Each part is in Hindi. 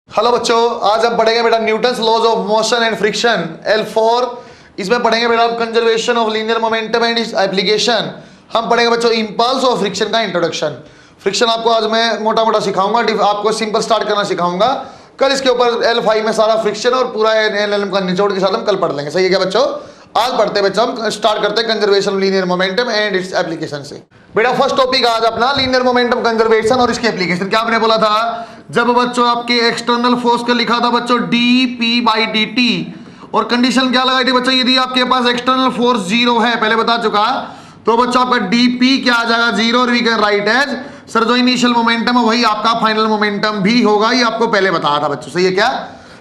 हेलो बच्चों, आज हम पढ़ेंगे बेटा Newton's laws of motion and friction L4। इसमें पढ़ेंगे बेटा conservation of linear momentum and its application. हम पढ़ेंगे बच्चों इम्पल्स और फ्रिक्शन का इंट्रोडक्शन। फ्रिक्शन आपको आज मैं मोटा मोटा सिखाऊंगा, आपको सिंपल स्टार्ट करना सिखाऊंगा। कल इसके ऊपर L5 में सारा फ्रिक्शन और पूरा LM का निचोड़ के साथ हम कल पढ़ लेंगे। सही है क्या बच्चों? आज पढ़ते हैं बच्चों, हम स्टार्ट करते हैं conservation of linear momentum and its application से। बेटा फर्स्ट टॉपिक आज अपना लीनियर मोमेंटम कंजर्वेशन और इसके एप्लीकेशन। क्या आपने बोला था जब बच्चों आपके एक्सटर्नल फोर्स का लिखा था बच्चों dP/dt और कंडीशन क्या लगाई थी बच्चों, यदि आपके पास एक्सटर्नल फोर्स जीरो है, पहले बता चुका, तो बच्चों आपका dP क्या आ जाएगा जीरो और we can write as sir जो इनिशियल मोमेंटम है वही आपका फाइनल मोमेंटम भी होगा। ये आपको पहले बताया था बच्चों। सही है क्या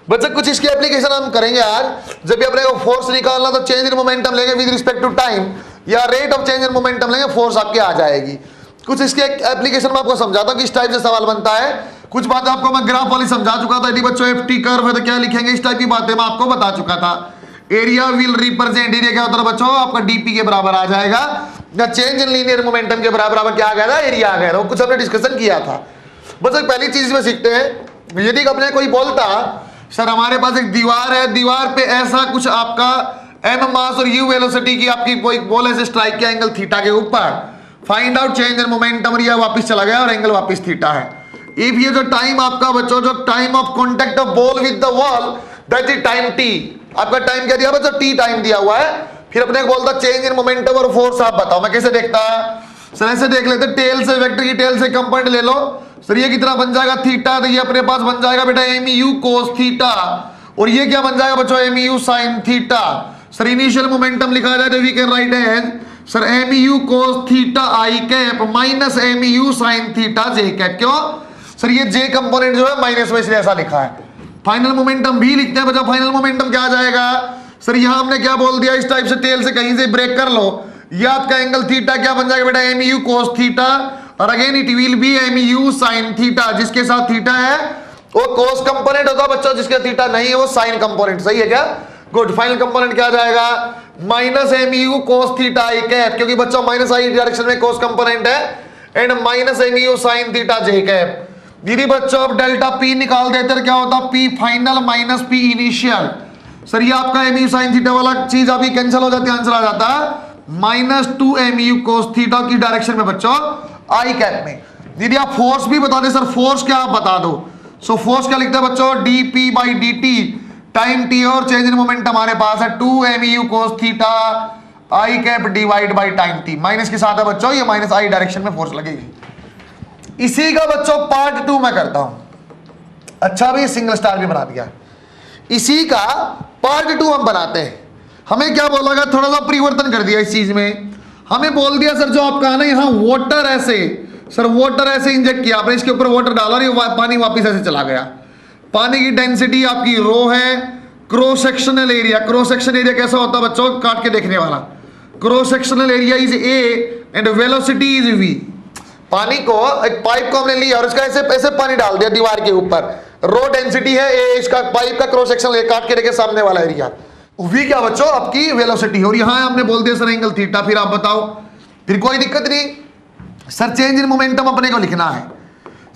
बच्चों? कुछ इसकी एप्लीकेशन हम करेंगे आज। जब भी अपने को फोर्स निकालना तो चेंज इन मोमेंटम लेंगे विद रिस्पेक्ट टू टाइम या rate of change in momentum लेंगे, फोर्स आपके आ जाएगी। कुछ इसके एप्लीकेशन में आपको समझाता हूं किस टाइप से सवाल बनता है। कुछ बातें आपको मैं ग्राफ वाली समझा चुका था। यदि बच्चों FT कर्व है तो क्या लिखेंगे, इस टाइप की बातें मैं आपको बता चुका था। एरिया विल रिप्रेजेंट, एरिया क्या होता है बच्चों आपका dP के बराबर आ जाएगा या चेंज इन लीनियर मोमेंटम के बराबर क्या आ गया था, एरिया आ गया था। कुछ हमने डिस्कशन किया था बच्चों। पहली चीज में सीखते हैं, यदि अपने कोई बोलता सर हमारे पास एक दीवार है, दीवार पे ऐसा कुछ आपका m मास और u वेलोसिटी की आपकी कोई बॉल ऐसे स्ट्राइक किया एंगल थीटा के ऊपर, find out change in momentum, और यह वापस चला गया और एंगल वापस थीटा है। इफ ये जो टाइम आपका बच्चों जो time of contact of ball with the wall that is time t, आपका टाइम क्या दिया बच्चों, t टाइम दिया हुआ है। फिर अपने को बोलता चेंज इन मोमेंटम और फोर्स आप बताओ। मैं कैसे देखता सर, ऐसे देख लेते, टेल से वेक्टर की टेल से कंपोनेंट ले लो सर, ये कितना बन जाएगा थीटा, तो ये अपने पास बन जाएगा बेटा mu cos थीटा, और ये क्या बन जाएगा बच्चों mu sin theta. Sir initial momentum लिखा जाए तो we can write as sir mu cos theta i cap minus mu sin theta j cap. क्यों सर, ये j कंपोनेंट जो है माइनस में, इसलिए ऐसा लिखा है। फाइनल मोमेंटम भी लिखते हैं बच्चों। फाइनल मोमेंटम क्या आ जाएगा सर, यहां हमने क्या बोल दिया, इस टाइप से टेल से कहीं से ब्रेक कर लो, ये आपका एंगल थीटा क्या बन जाएगा बेटा mu cos थीटा, और again it will be mu sin theta. जिसके साथ थीटा है वो cos कंपोनेंट होता है बच्चों, जिसके थीटा नहीं है वो sin कंपोनेंट। सही है क्या? गुड। फाइनल कंपोनेंट क्या आ जाएगा minus mu cos theta i cap, क्योंकि बच्चों माइनस i डायरेक्शन में cos कंपोनेंट है, and minus mu sin theta j cap. यदि बच्चों अब डेल्टा p निकाल देते तो क्या होता, p final minus p initial. Sir ये आपका mu sin थीटा वाला चीज अभी कैंसिल हो जाती है, आंसर आ जाता माइनस 2 mu cos थीटा की डायरेक्शन में बच्चों आई कैप में। यदि आप फोर्स भी बता दे सर, फोर्स क्या आप बता दो, सो फोर्स क्या लिखते हैं बच्चों dP/dt टाइम t, और चेंज इन मोमेंट हमारे पास है 2 mu cos theta I cap divide by time t। Minus के साथ है बच्चों, ये माइनस आई डायरेक्शन में फोर्स लगेगी। इसी का बच्चों पार्ट 2 मैं करता हूं। अच्छा भी सिंगल स्टार भी बना दिया, इसी का पार्ट 2 हम बनाते हैं। हमें क्या बोला गया, थोड़ा सा परिवर्तन कर दिया इस चीज में। हमें बोल दिया सर जो आपका ना यहाँ वाटर ऐसे, सर वाटर ऐसे इंजेक्ट किया आपने, इसके ऊपर वाटर डाला और ये पानी वापस ऐसे चला गया। पानी की डेंसिटी आपकी रो है, cross sectional area, cross section area कैसा होता है बच्चों, काट के देखने वाला। Cross sectional area is a and velocity is v। पानी को एक पाइप को हमने लिया और इसका ऐसे ऐसे पानी डाल दिया दीवार के ऊपर, रो डेंसिटी है a, इसका पाइप का क्रॉस सेक्शन काट के देखे सामने वाला एरिया, v क्या बच्चों आपकी वेलोसिटी है, और यहां हमने बोल दिया सर एंगल थीटा। फिर आप बताओ, फिर कोई दिक्कत नहीं सर, चेंज इन मोमेंटम अपने को लिखना है।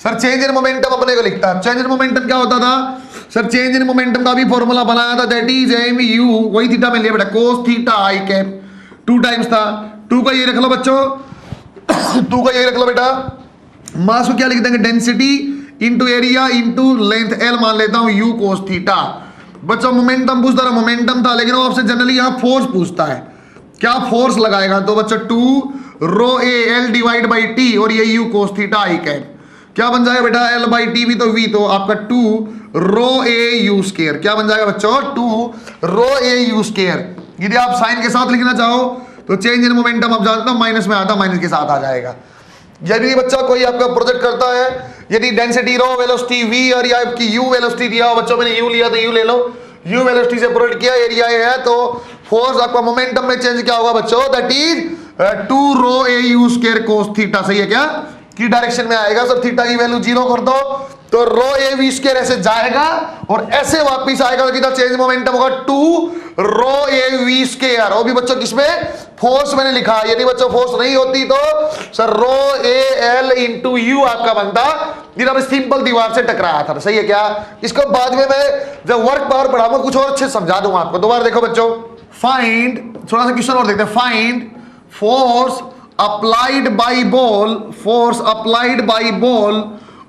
सर चेंज इन मोमेंटम अपने को लिखता है। चेंज इन मोमेंटम क्या होता था सर, चेंज इन मोमेंटम का भी फॉर्मूला बनाया था, दैट इज mu, वही थीटा में लिया बेटा, cos theta i cap 2 times था। 2 का ये रख लो बच्चों 2 का ये रख लो बेटा। मास को क्या लिख देंगे, density into area into length l मान लेता हूं u cos थीटा। बच्चों मोमेंटम पूछता रहा, मोमेंटम था, लेकिन वो आपसे जनरली यहाँ फोर्स पूछता है, क्या फोर्स लगाएगा, तो बच्चों 2 rho a l divide by t, और ये u cos theta i cap क्या बन जाएगा बेटा, l बाई t भी तो v, तो आपका 2 रो a u स्क्वायर क्या बन जाएगा बच्चों 2 रो a u स्क्वायर। यदि आप साइन के साथ लिखना चाहो तो चेंज इन मोमेंटम आप जानते हो माइनस में आता, माइनस के साथ आ जाएगा। यदि बच्चा कोई आपका प्रोजेक्ट करता है, यदि डेंसिटी रो वेलोसिटी v और या आपकी u वेलोसिटी दिया हो, बच्चों मैंने u लिया तो u ले लो, u वेलोसिटी से प्रोजेक्ट किया, एरिया है, तो फोर्स आपका मोमेंटम में चेंज क्या होगा बच्चों, that is 2 rho a u square cos theta. सही है क्या? की डायरेक्शन में आएगा। सर थीटा की वैल्यू 0 कर दो तो रो ए वी स्क्वायर ऐसे जाएगा और ऐसे वापस आएगा, तो कितना चेंज मोमेंटम होगा 2 रो ए वी स्क्वायर। वो भी बच्चों किसमें, फोर्स मैंने लिखा, यदि बच्चों फोर्स नहीं होती तो sir rho A L into u आपका बनता, जिन्हें हमने सिंपल दीवार से टकराया था। सही है क्या? इसको बाद में मैं जब वर्क पावर पढ़ाऊंगा कुछ और अच्छे समझा दूंगा आपको। दोबारा देखो बच्चों, फाइंड, थोड़ा सा क्वेश्चन और देखते हैं। Find force applied by ball, force applied by ball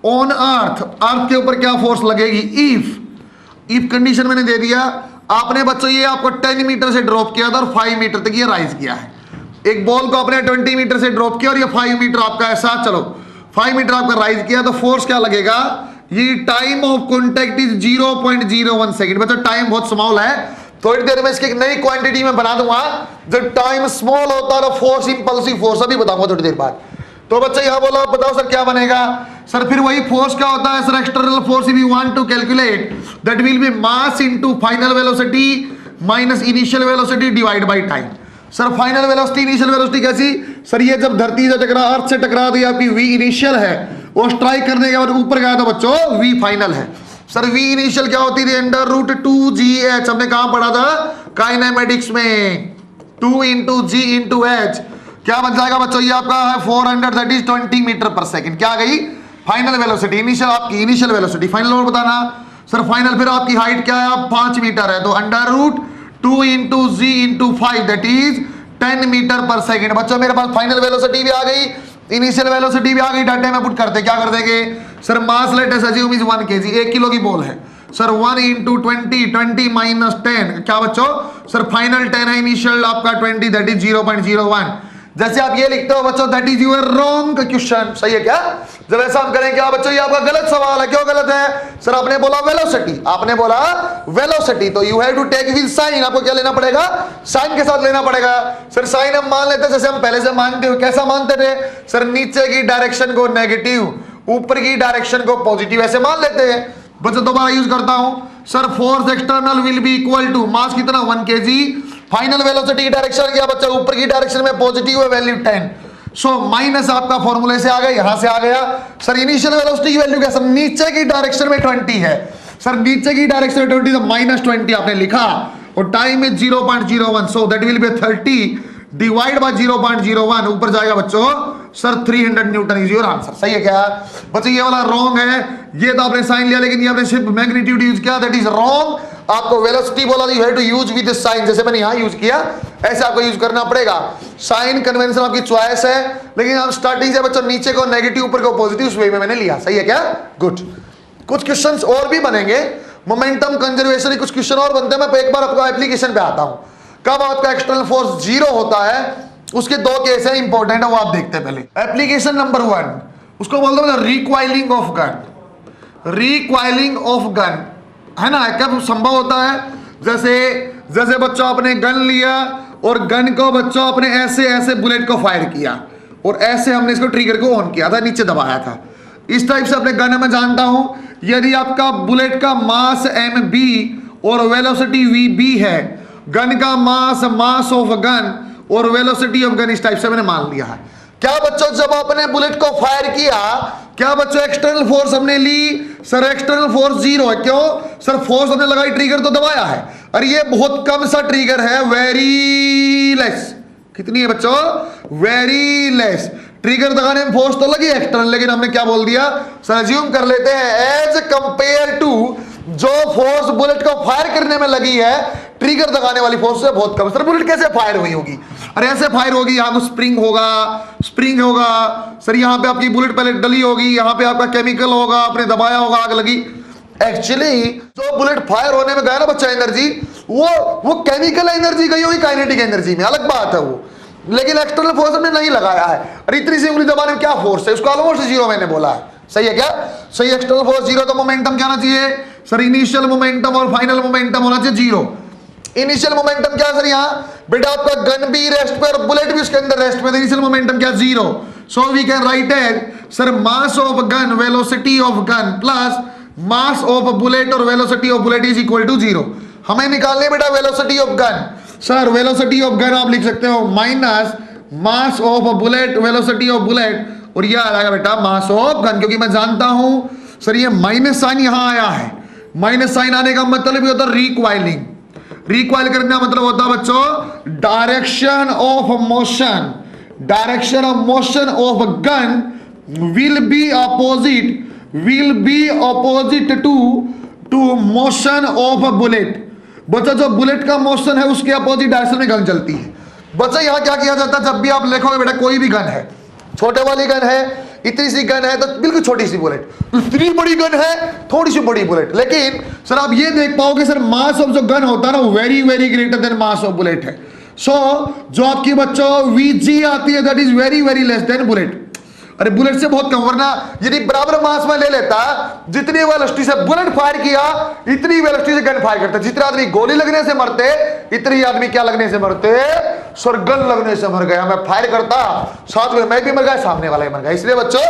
on earth, earth के ऊपर क्या फोर्स लगेगी इफ कंडीशन मैंने दे दिया। आपने बच्चों ये आपको 10 मीटर से ड्रॉप किया था और 5 मीटर तक ये राइज किया है। एक बॉल को आपने 20 मीटर से ड्रॉप किया और ये 5 मीटर आपका ऐसा, चलो 5 मीटर आपका राइज किया, तो फोर्स क्या लगेगा, ये time of contact is 0.01 second. बच्चों टाइम बहुत स्मॉल है, थोड़ी देर में इसकी एक नई क्वांटिटी में बना दूंगा। जब टाइम स्मॉल होता है तो फोर्स इंपल्सिव फोर्स, अभी बताऊंगा थोड़ी देर बाद। तो बच्चे यहां बोलो, बताओ सर क्या बनेगा। सर फिर वही फोर्स क्या होता है sir, external force if you want to calculate that will be mass into final velocity minus initial velocity divide by time. Sir final velocity initial velocity कैसी, सर ये जब धरती से टकरा, अर्थ से टकरा तो आपकी वी इनिशियल है, वो स्ट्राइक करने के बाद ऊपर गया तो बच्चों वी फाइनल है। सर वी इनिशियल क्या होती थी, अंडर रूट 2gh, हमने कहां पढ़ा था काइनेमेटिक्स में, 2 इंटू जी इंटू एच, क्या बन जाएगा बच्चों, ये आपका है 400, that is 20 metre per second. क्या गई फाइनल वेलोसिटी, इनिशियल आपकी इनिशियल वेलोसिटी, फाइनल और बताना। सर फाइनल फिर आपकी हाइट क्या है, 5 मीटर है, तो under root 2 into g into 5 that is 10 metre per second. बच्चों मेरे पास फाइनल वेलोसिटी भी आ गई, इनिशियल वेलोसिटी भी आ गई, डाटा में पुट करते क्या कर देंगे। Sir mass let us assume is 1 kg, 1 kilo की बॉल है। सर 1 इंटू 20 माइनस 10 क्या बच्चों, सर फाइनल 10 है, इनिशियल आपका 20 दैट इज 0.01। जैसे आप ये लिखते हो बच्चों that is your wrong question. सही है क्या? जब ऐसा हम करें क्या बच्चों, ये आपका गलत सवाल है। क्यों गलत है सर, आपने बोला वेलोसिटी, आपने बोला वेलोसिटी, तो you have to take with sign, आपको क्या लेना पड़ेगा, साइन के साथ लेना पड़ेगा। सर साइन हम मान लेते जैसे हम पहले से मानते हो, कैसा मानते थे सर, नीचे की डायरेक्शन को नेगेटिव, ऊपर की डायरेक्शन को पॉजिटिव, ऐसे मान लेते हैं। बच्चों दोबारा यूज करता हूं, sir force external will be equal to mass कितना 1 kg, फाइनल वेलोसिटी की डायरेक्शन क्या बच्चा, ऊपर की डायरेक्शन में पॉजिटिव है वैल्यू 10, सो माइनस आपका फॉर्मूले से आ गया, यहां से आ गया। सर इनिशियल वेलोसिटी की वैल्यू क्या, सर नीचे की डायरेक्शन में 20 है, सर नीचे की डायरेक्शन में 20 तो माइनस 20 आपने लिखा, और time is 0.01, so that will B 30 divide by 0.01, ऊपर जाएगा बच्चों sir 300 Newton is your answer. सही है क्या बच्चों, ये वाला रॉन्ग है, ये तो आपने साइन लिया लेकिन ये आपने सिर्फ मैग्नीट्यूड यूज किया, दैट इज रॉन्ग। आपको वेलोसिटी बोला you have to use with sign, जैसे मैंने यहां यूज किया ऐसे आपको यूज करना पड़ेगा। साइन कन्वेंशन आपकी चॉइस है, लेकिन हम स्टार्टिंग से बच्चों नीचे को नेगेटिव ऊपर को पॉजिटिव, उस वे में मैंने लिया। सही है क्या, गुड। कुछ क्वेश्चंस और भी बनेंगे, मोमेंटम कंजर्वेशन, कुछ क्वेश्चन और बनते हैं। मैं एक बार आपको एप्लीकेशन पे आता हूं, कब आपका एक्सटर्नल फोर्स 0 होता है, उसके 2 केस है इंपॉर्टेंट है, वो आप देखते हैं पहले। एप्लीकेशन नंबर 1, उसको बोलते हैं रिक्वाइलिंग ऑफ गन, रिक्वाइलिंग ऑफ गन है ना, कब संभव होता है, जैसे बच्चों आपने गन लिया और गन को बच्चों आपने ऐसे ऐसे बुलेट को फायर किया और ऐसे हमने इसको ट्रिगर को ऑन किया था, नीचे दबाया था, इस टाइप से अपने गन में जानता हूं। यदि आपका बुलेट का मास mb और वेलोसिटी vb है, गन का मास ऑफ गन और वेलोसिटी ऑफ गन, इस टाइप से मैंने मान लिया है। क्या बच्चों जब आपने बुलेट को फायर किया, क्या बच्चों एक्सटर्नल फोर्स हमने ली, सर एक्सटर्नल फोर्स 0 है, क्यों सर फोर्स हमने लगाई, ट्रिगर तो दबाया है, और ये बहुत कम सा ट्रिगर है, वेरी लेस, कितनी है बच्चों, वेरी लेस। ट्रिगर दबाने में फोर्स तो लगी एक्सटर्नल, लेकिन हमने क्या बोल दिया सर, अज्यूम कर लेते हैं एज कंपेयर टू जो फोर्स बुलेट को फायर करने में लगी है, ट्रिगर दबाने वाली फोर्स से बहुत कम। सर बुलेट कैसे फायर हुई होगी, अरे ऐसे फायर होगी, यहाँ स्प्रिंग होगा सर, यहाँ पे आपकी बुलेट पहले डली होगी, यहाँ पे आपका केमिकल होगा, आपने दबाया होगा, आग लगी। एक्चुअली जो बुलेट फायर होने में गया ना बच्चा एनर्जी, वो केमिकल एनर्जी गई होगी काइनेटिक एनर्जी में, अलग बात है वो, लेकिन एक्सटर्नल फोर्स हमने नहीं लगाया है। और इतनी सी उंगली दबाने में क्या फोर्स है, उसको ऑलमोस्ट 0 मैंने बोला है। सही है क्या, सही, एक्सटर्नल फोर्स 0, तो मोमेंटम क्या होना चाहिए सर, इनिशियल मोमेंटम और फाइनल मोमेंटम होना चाहिए 0। इनिशियल मोमेंटम क्या सर, यहाँ बेटा आपका गन भी रेस्ट पे और बुलेट भी उसके अंदर रेस्ट पे, तो इनिशियल मोमेंटम क्या 0, so we can write as sir mass of gun, velocity of gun plus mass of bullet और velocity of bullet is equal to 0। हमें निकालने बेटा velocity of gun, sir velocity of gun आप लिख सकते हो minus mass of bullet, velocity of bullet और ये आ जाएगा बेटा मास ऑफ गन, क्योंकि मैं जानता हूं सर ये माइनस साइन यहां आया है, माइनस साइन आने का मतलब ही होता है रिक्वाइलिंग, रिक्वाइल करने का मतलब होता है बच्चों direction of motion, direction of motion of gun will be opposite to motion of a bullet। बच्चा जो बुलेट का मोशन है उसके अपोजिट डायरेक्शन में गन चलती है। बच्चा यहां क्या किया जाता है, जब भी आप लिखोगे बेटा कोई भी गन है, छोटे वाली गन है, इतनी सी गन है तो बिल्कुल छोटी सी बुलेट, इतनी बड़ी गन है थोड़ी सी बड़ी बुलेट, लेकिन सर आप ये देख पाओगे सर मास ऑफ जो गन होता है ना very very greater then mass of bullet है। सो जो आपकी बच्चों VG आती है that is very very less than bullet. अरे बुलेट से बहुत कम, वरना यदि बराबर मास में ले लेता, जितनी वेलोसिटी से बुलेट फायर किया इतनी वेलोसिटी से गन फायर करता, जितने आदमी गोली लगने से मरते इतने ही आदमी क्या लगने से मरते, सर गन लगने से मर गया। मैं फायर करता साथ में मैं भी मर गया, सामने वाला ही मर गया। इसलिए बच्चों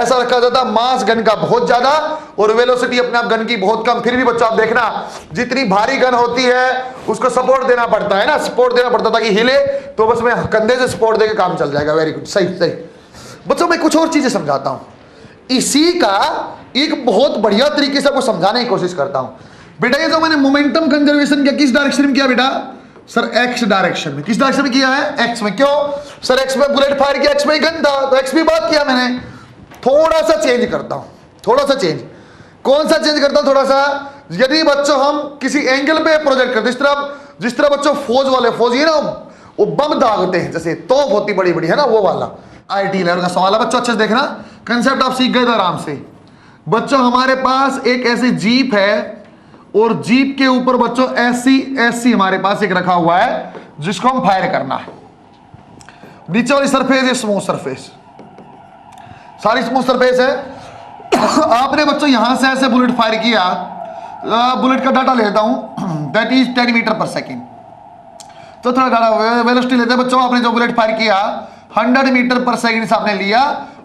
ऐसा रखा जाता मास गन का बहुत ज्यादा और वेलोसिटी अपने आप गन की बहुत कम। फिर भी बच्चों आप देखना जितनी भारी गन होती है उसको सपोर्ट देना पड़ता है ना, सपोर्ट देना पड़ता ताकि हिले, तो बस मैं कंधे से सपोर्ट देकर काम चल जाएगा। वेरी गुड, सही सही। बच्चों मैं कुछ और चीजें समझाता हूं, इसी का एक बहुत बढ़िया तरीके से आपको समझाने की कोशिश करता हूं। बेटा ये जो मैंने मोमेंटम कंजर्वेशन किया किस डायरेक्शन में किया बेटा, सर एक्स डायरेक्शन में। किस डायरेक्शन में किया है, एक्स में। क्यों सर, एक्स में बुलेट फायर किया, एक्स में ही गन था तो एक्स में बात किया मैंने। थोड़ा सा चेंज करता हूं, थोड़ा सा चेंज। कौन सा चेंज करता हूं थोड़ा सा, यदि बच्चों हम किसी एंगल पे प्रोजेक्ट करते, जिस तरह बच्चों फौज वाले, फौज ये ना वो बम दागते हैं, जैसे तोप होती बड़ी बड़ी है ना, वो वाला IT लेवल का सवाल है बच्चों, अच्छे से देखना, कंसेप्ट आप सीख गए तो आराम से। बच्चों हमारे पास एक ऐसी जीप है और जीप के ऊपर बच्चों ऐसी हमारे पास एक रखा हुआ है जिसको हम फायर करना है। नीचे वाली सरफेस है स्मूथ सरफेस, सारी स्मूथ सरफेस है। आपने बच्चों यहां से ऐसे बुलेट फायर किया, बुलेट का डाटा लेता हूं that is 10 metre per second. तो थोड़ा डाटा वेलोसिटी लेते हैं बच्चों। आपने जो बुलेट फायर किया 100 मीटर पर सेकंड से आपने लिया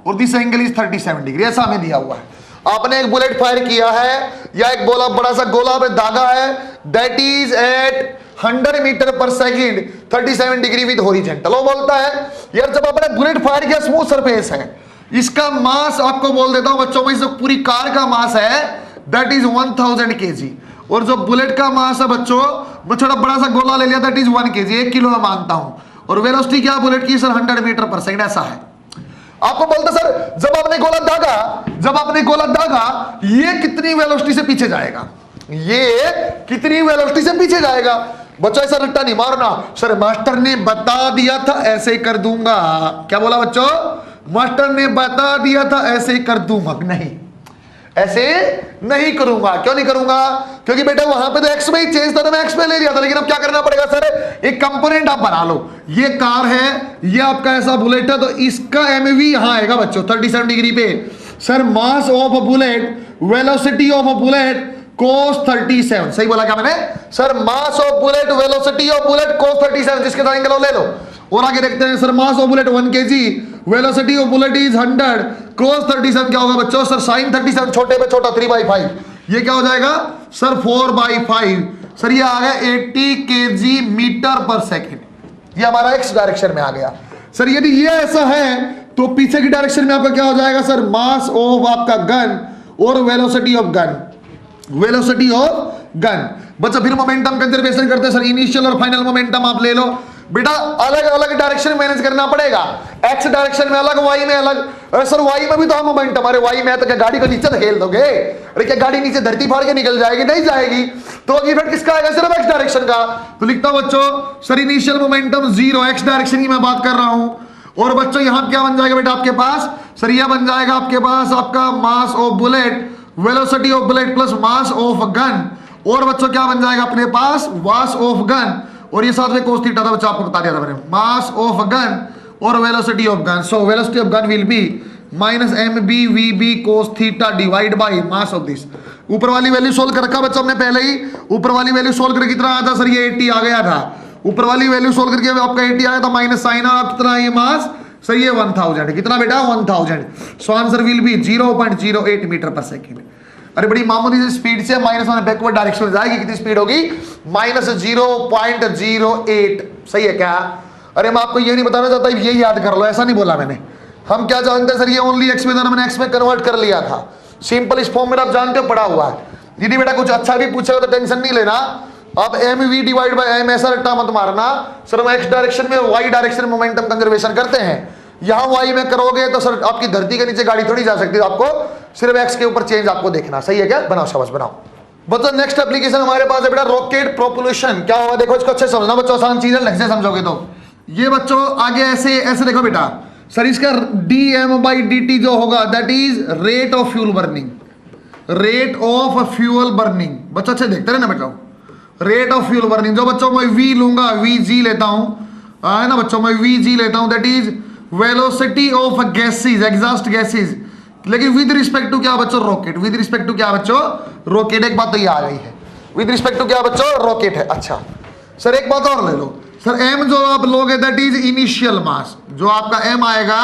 और दिस एंगल इज 37 डिग्री, ऐसा हमें दिया हुआ है। आपने एक बुलेट फायर किया है या एक गोला, बड़ा सा गोला में दागा है, that is eight 100 metre per second 37 degree with horizontal. वो बोलता है यार जब आपने बुलेट फायर किया स्मूथ सरफेस है, इसका मास आपको बोल देता हूं बच्चों में, पूरी कार का मास है दैट इज 1000 kg, और जो बुलेट का मास है बच्चों वो थोड़ा बड़ा सा गोला ले लिया दैट इज 1 kg, 1 किलो में मानता हूं। और वेलोसिटी क्या बुलेट की सर 100 मीटर पर सेकंड, ऐसा है। आपको बोलता सर जब आपने गोला दागा ये कितनी वेलोसिटी से पीछे जाएगा, ये कितनी वेलोसिटी से पीछे जाएगा। बच्चों ऐसा रट्टा नहीं मारना, सर मास्टर ने बता दिया था ऐसे ही कर दूंगा। क्या बोला बच्चों, मास्टर ने बता दिया था ऐसे ही कर दूंगा, नहीं ऐसे नहीं करूंगा। क्यों नहीं करूंगा, क्योंकि बेटा वहां पे तो एक्स में ही चेंज था तो मैं एक्स में ले लिया था, लेकिन अब क्या करना पड़ेगा सर, एक कंपोनेंट आप बना लो। ये कार है, ये आपका ऐसा बुलेट है, तो इसका MV यहां आएगा बच्चों 37 डिग्री पे। Sir mass of bullet, velocity of bullet cos 37, सही बोला क्या मैंने, sir mass of bullet, velocity of bullet cos 37, जिसके साथ एंगल ले लो। और आगे देखते हैं sir mass of bullet 1 kg, velocity of bullet is 100, cos 37 क्या होगा बच्चों, सर sin 37 छोटे पे छोटा 3/5, ये क्या हो जाएगा सर 4/5। सर ये आ गया 80 kg मीटर पर सेकेंड, ये हमारा एक्स डायरेक्शन में आ गया। सर यदि ये ऐसा है तो पीछे की डायरेक्शन में आपका क्या हो जाएगा सर, मास ऑफ आपका गन और velocity of gun, velocity of gun. बच्चा फिर मोमेंटम कंजर्वेशन करते हैं सर, इनिशियल और फाइनल मोमेंटम आप ले लो। बेटा अलग अलग डायरेक्शन मैनेज करना पड़ेगा, एक्स डायरेक्शन में अलग, वाई में अलग। अरे सर वाई में भी तो हम मोमेंटम, अरे वाई में तो क्या गाड़ी को नीचे धकेल दोगे, अरे क्या गाड़ी नीचे धरती फाड़ के निकल जाएगी, नहीं जाएगी। तो इफेक्ट किसका आएगा, सिर्फ एक्स डायरेक्शन का। तो लिखता हूं बच्चों sir initial momentum 0, x direction की मैं बात कर रहा हूं। और बच्चों यहां क्या बन जाएगा बेटा आपके पास, सर यह बन जाएगा आपके पास आपका मास of bullet, velocity of bullet plus mass of gun. और बच्चों क्या बन जाएगा अपने पास, मास ऑफ गन, और ये साथ में cos थीटा था बच्चों, आपको बता दिया था मैंने, मास ऑफ गन और velocity of gun. So velocity of gun will be minus MBVB cos theta divide by mass of this. ऊपर वाली वैल्यू सोल्व कर रखा बच्चों हमने पहले ही, ऊपर वाली वैल्यू सोल्व करके कितना आया था सर, ये 80 आ गया था। ऊपर वाली वैल्यू सोल्व करके आपका 80 आया था, माइनस साइन और कितना ये मास सर, ये 1000 कितना बेटा 1000। So answer will be 0.08 metre per second. अरे बड़ी मामूली सी स्पीड से माइनस वन बैकवर्ड डायरेक्शन में जाएगी, कितनी स्पीड होगी, -0.08। सही है क्या, अरे मैं आपको ये नहीं बताना चाहता ये याद कर लो, ऐसा नहीं बोला मैंने, हम क्या जानते हैं सर, ये ओनली एक्स में था, मैंने एक्स में कन्वर्ट कर लिया था। सिंपल इस फॉर्म में आप जानते हो, पड़ा हुआ है। यदि बेटा कुछ अच्छा भी पूछेगा तो टेंशन नहीं लेना, आप M V divide by M ऐसा रट्टा मत मारना। सर हम एक्स डायरेक्शन में वाई डायरेक्शन में मोमेंटम कंजर्वेशन करते हैं, यहाँ वाई में करोगे तो सर आपकी धरती के नीचे गाड़ी थोड़ी जा सकती है, आपको सिर्फ एक्स के ऊपर चेंज आपको देखना। सही है क्या? बनाओ, शाबाश बनाओ बच्चों। नेक्स्ट एप्लीकेशन हमारे पास है बेटा रॉकेट प्रोपल्शन। क्या होगा देखो, इसको अच्छे समझना बच्चों, आसान चीज है, ढंग से समझोगे तो। ये बच्चों आगे ऐसे ऐसे देखो बेटा, सर इसका dm/dt जो होगा that is rate of fuel burning, rate of fuel burning. बच्चों अच्छे देखते रहे ना बेटा, रेट ऑफ फ्यूल बर्निंग। जो बच्चों मैं v लूंगा, vg लेता हूं, है ना बच्चों, मैं vg लेता हूं, that is velocity of gases, exhaust gases. लेकिन विद रिस्पेक्ट टू क्या बच्चों? रॉकेट। विद रिस्पेक्ट टू क्या बच्चों? रॉकेट। एक बात तो ये आ गई है, विद रिस्पेक्ट टू क्या बच्चों? रॉकेट है। अच्छा सर एक बात और ले लो सर, m जो आप लोगे दैट इज इनिशियल मास। जो आपका m आएगा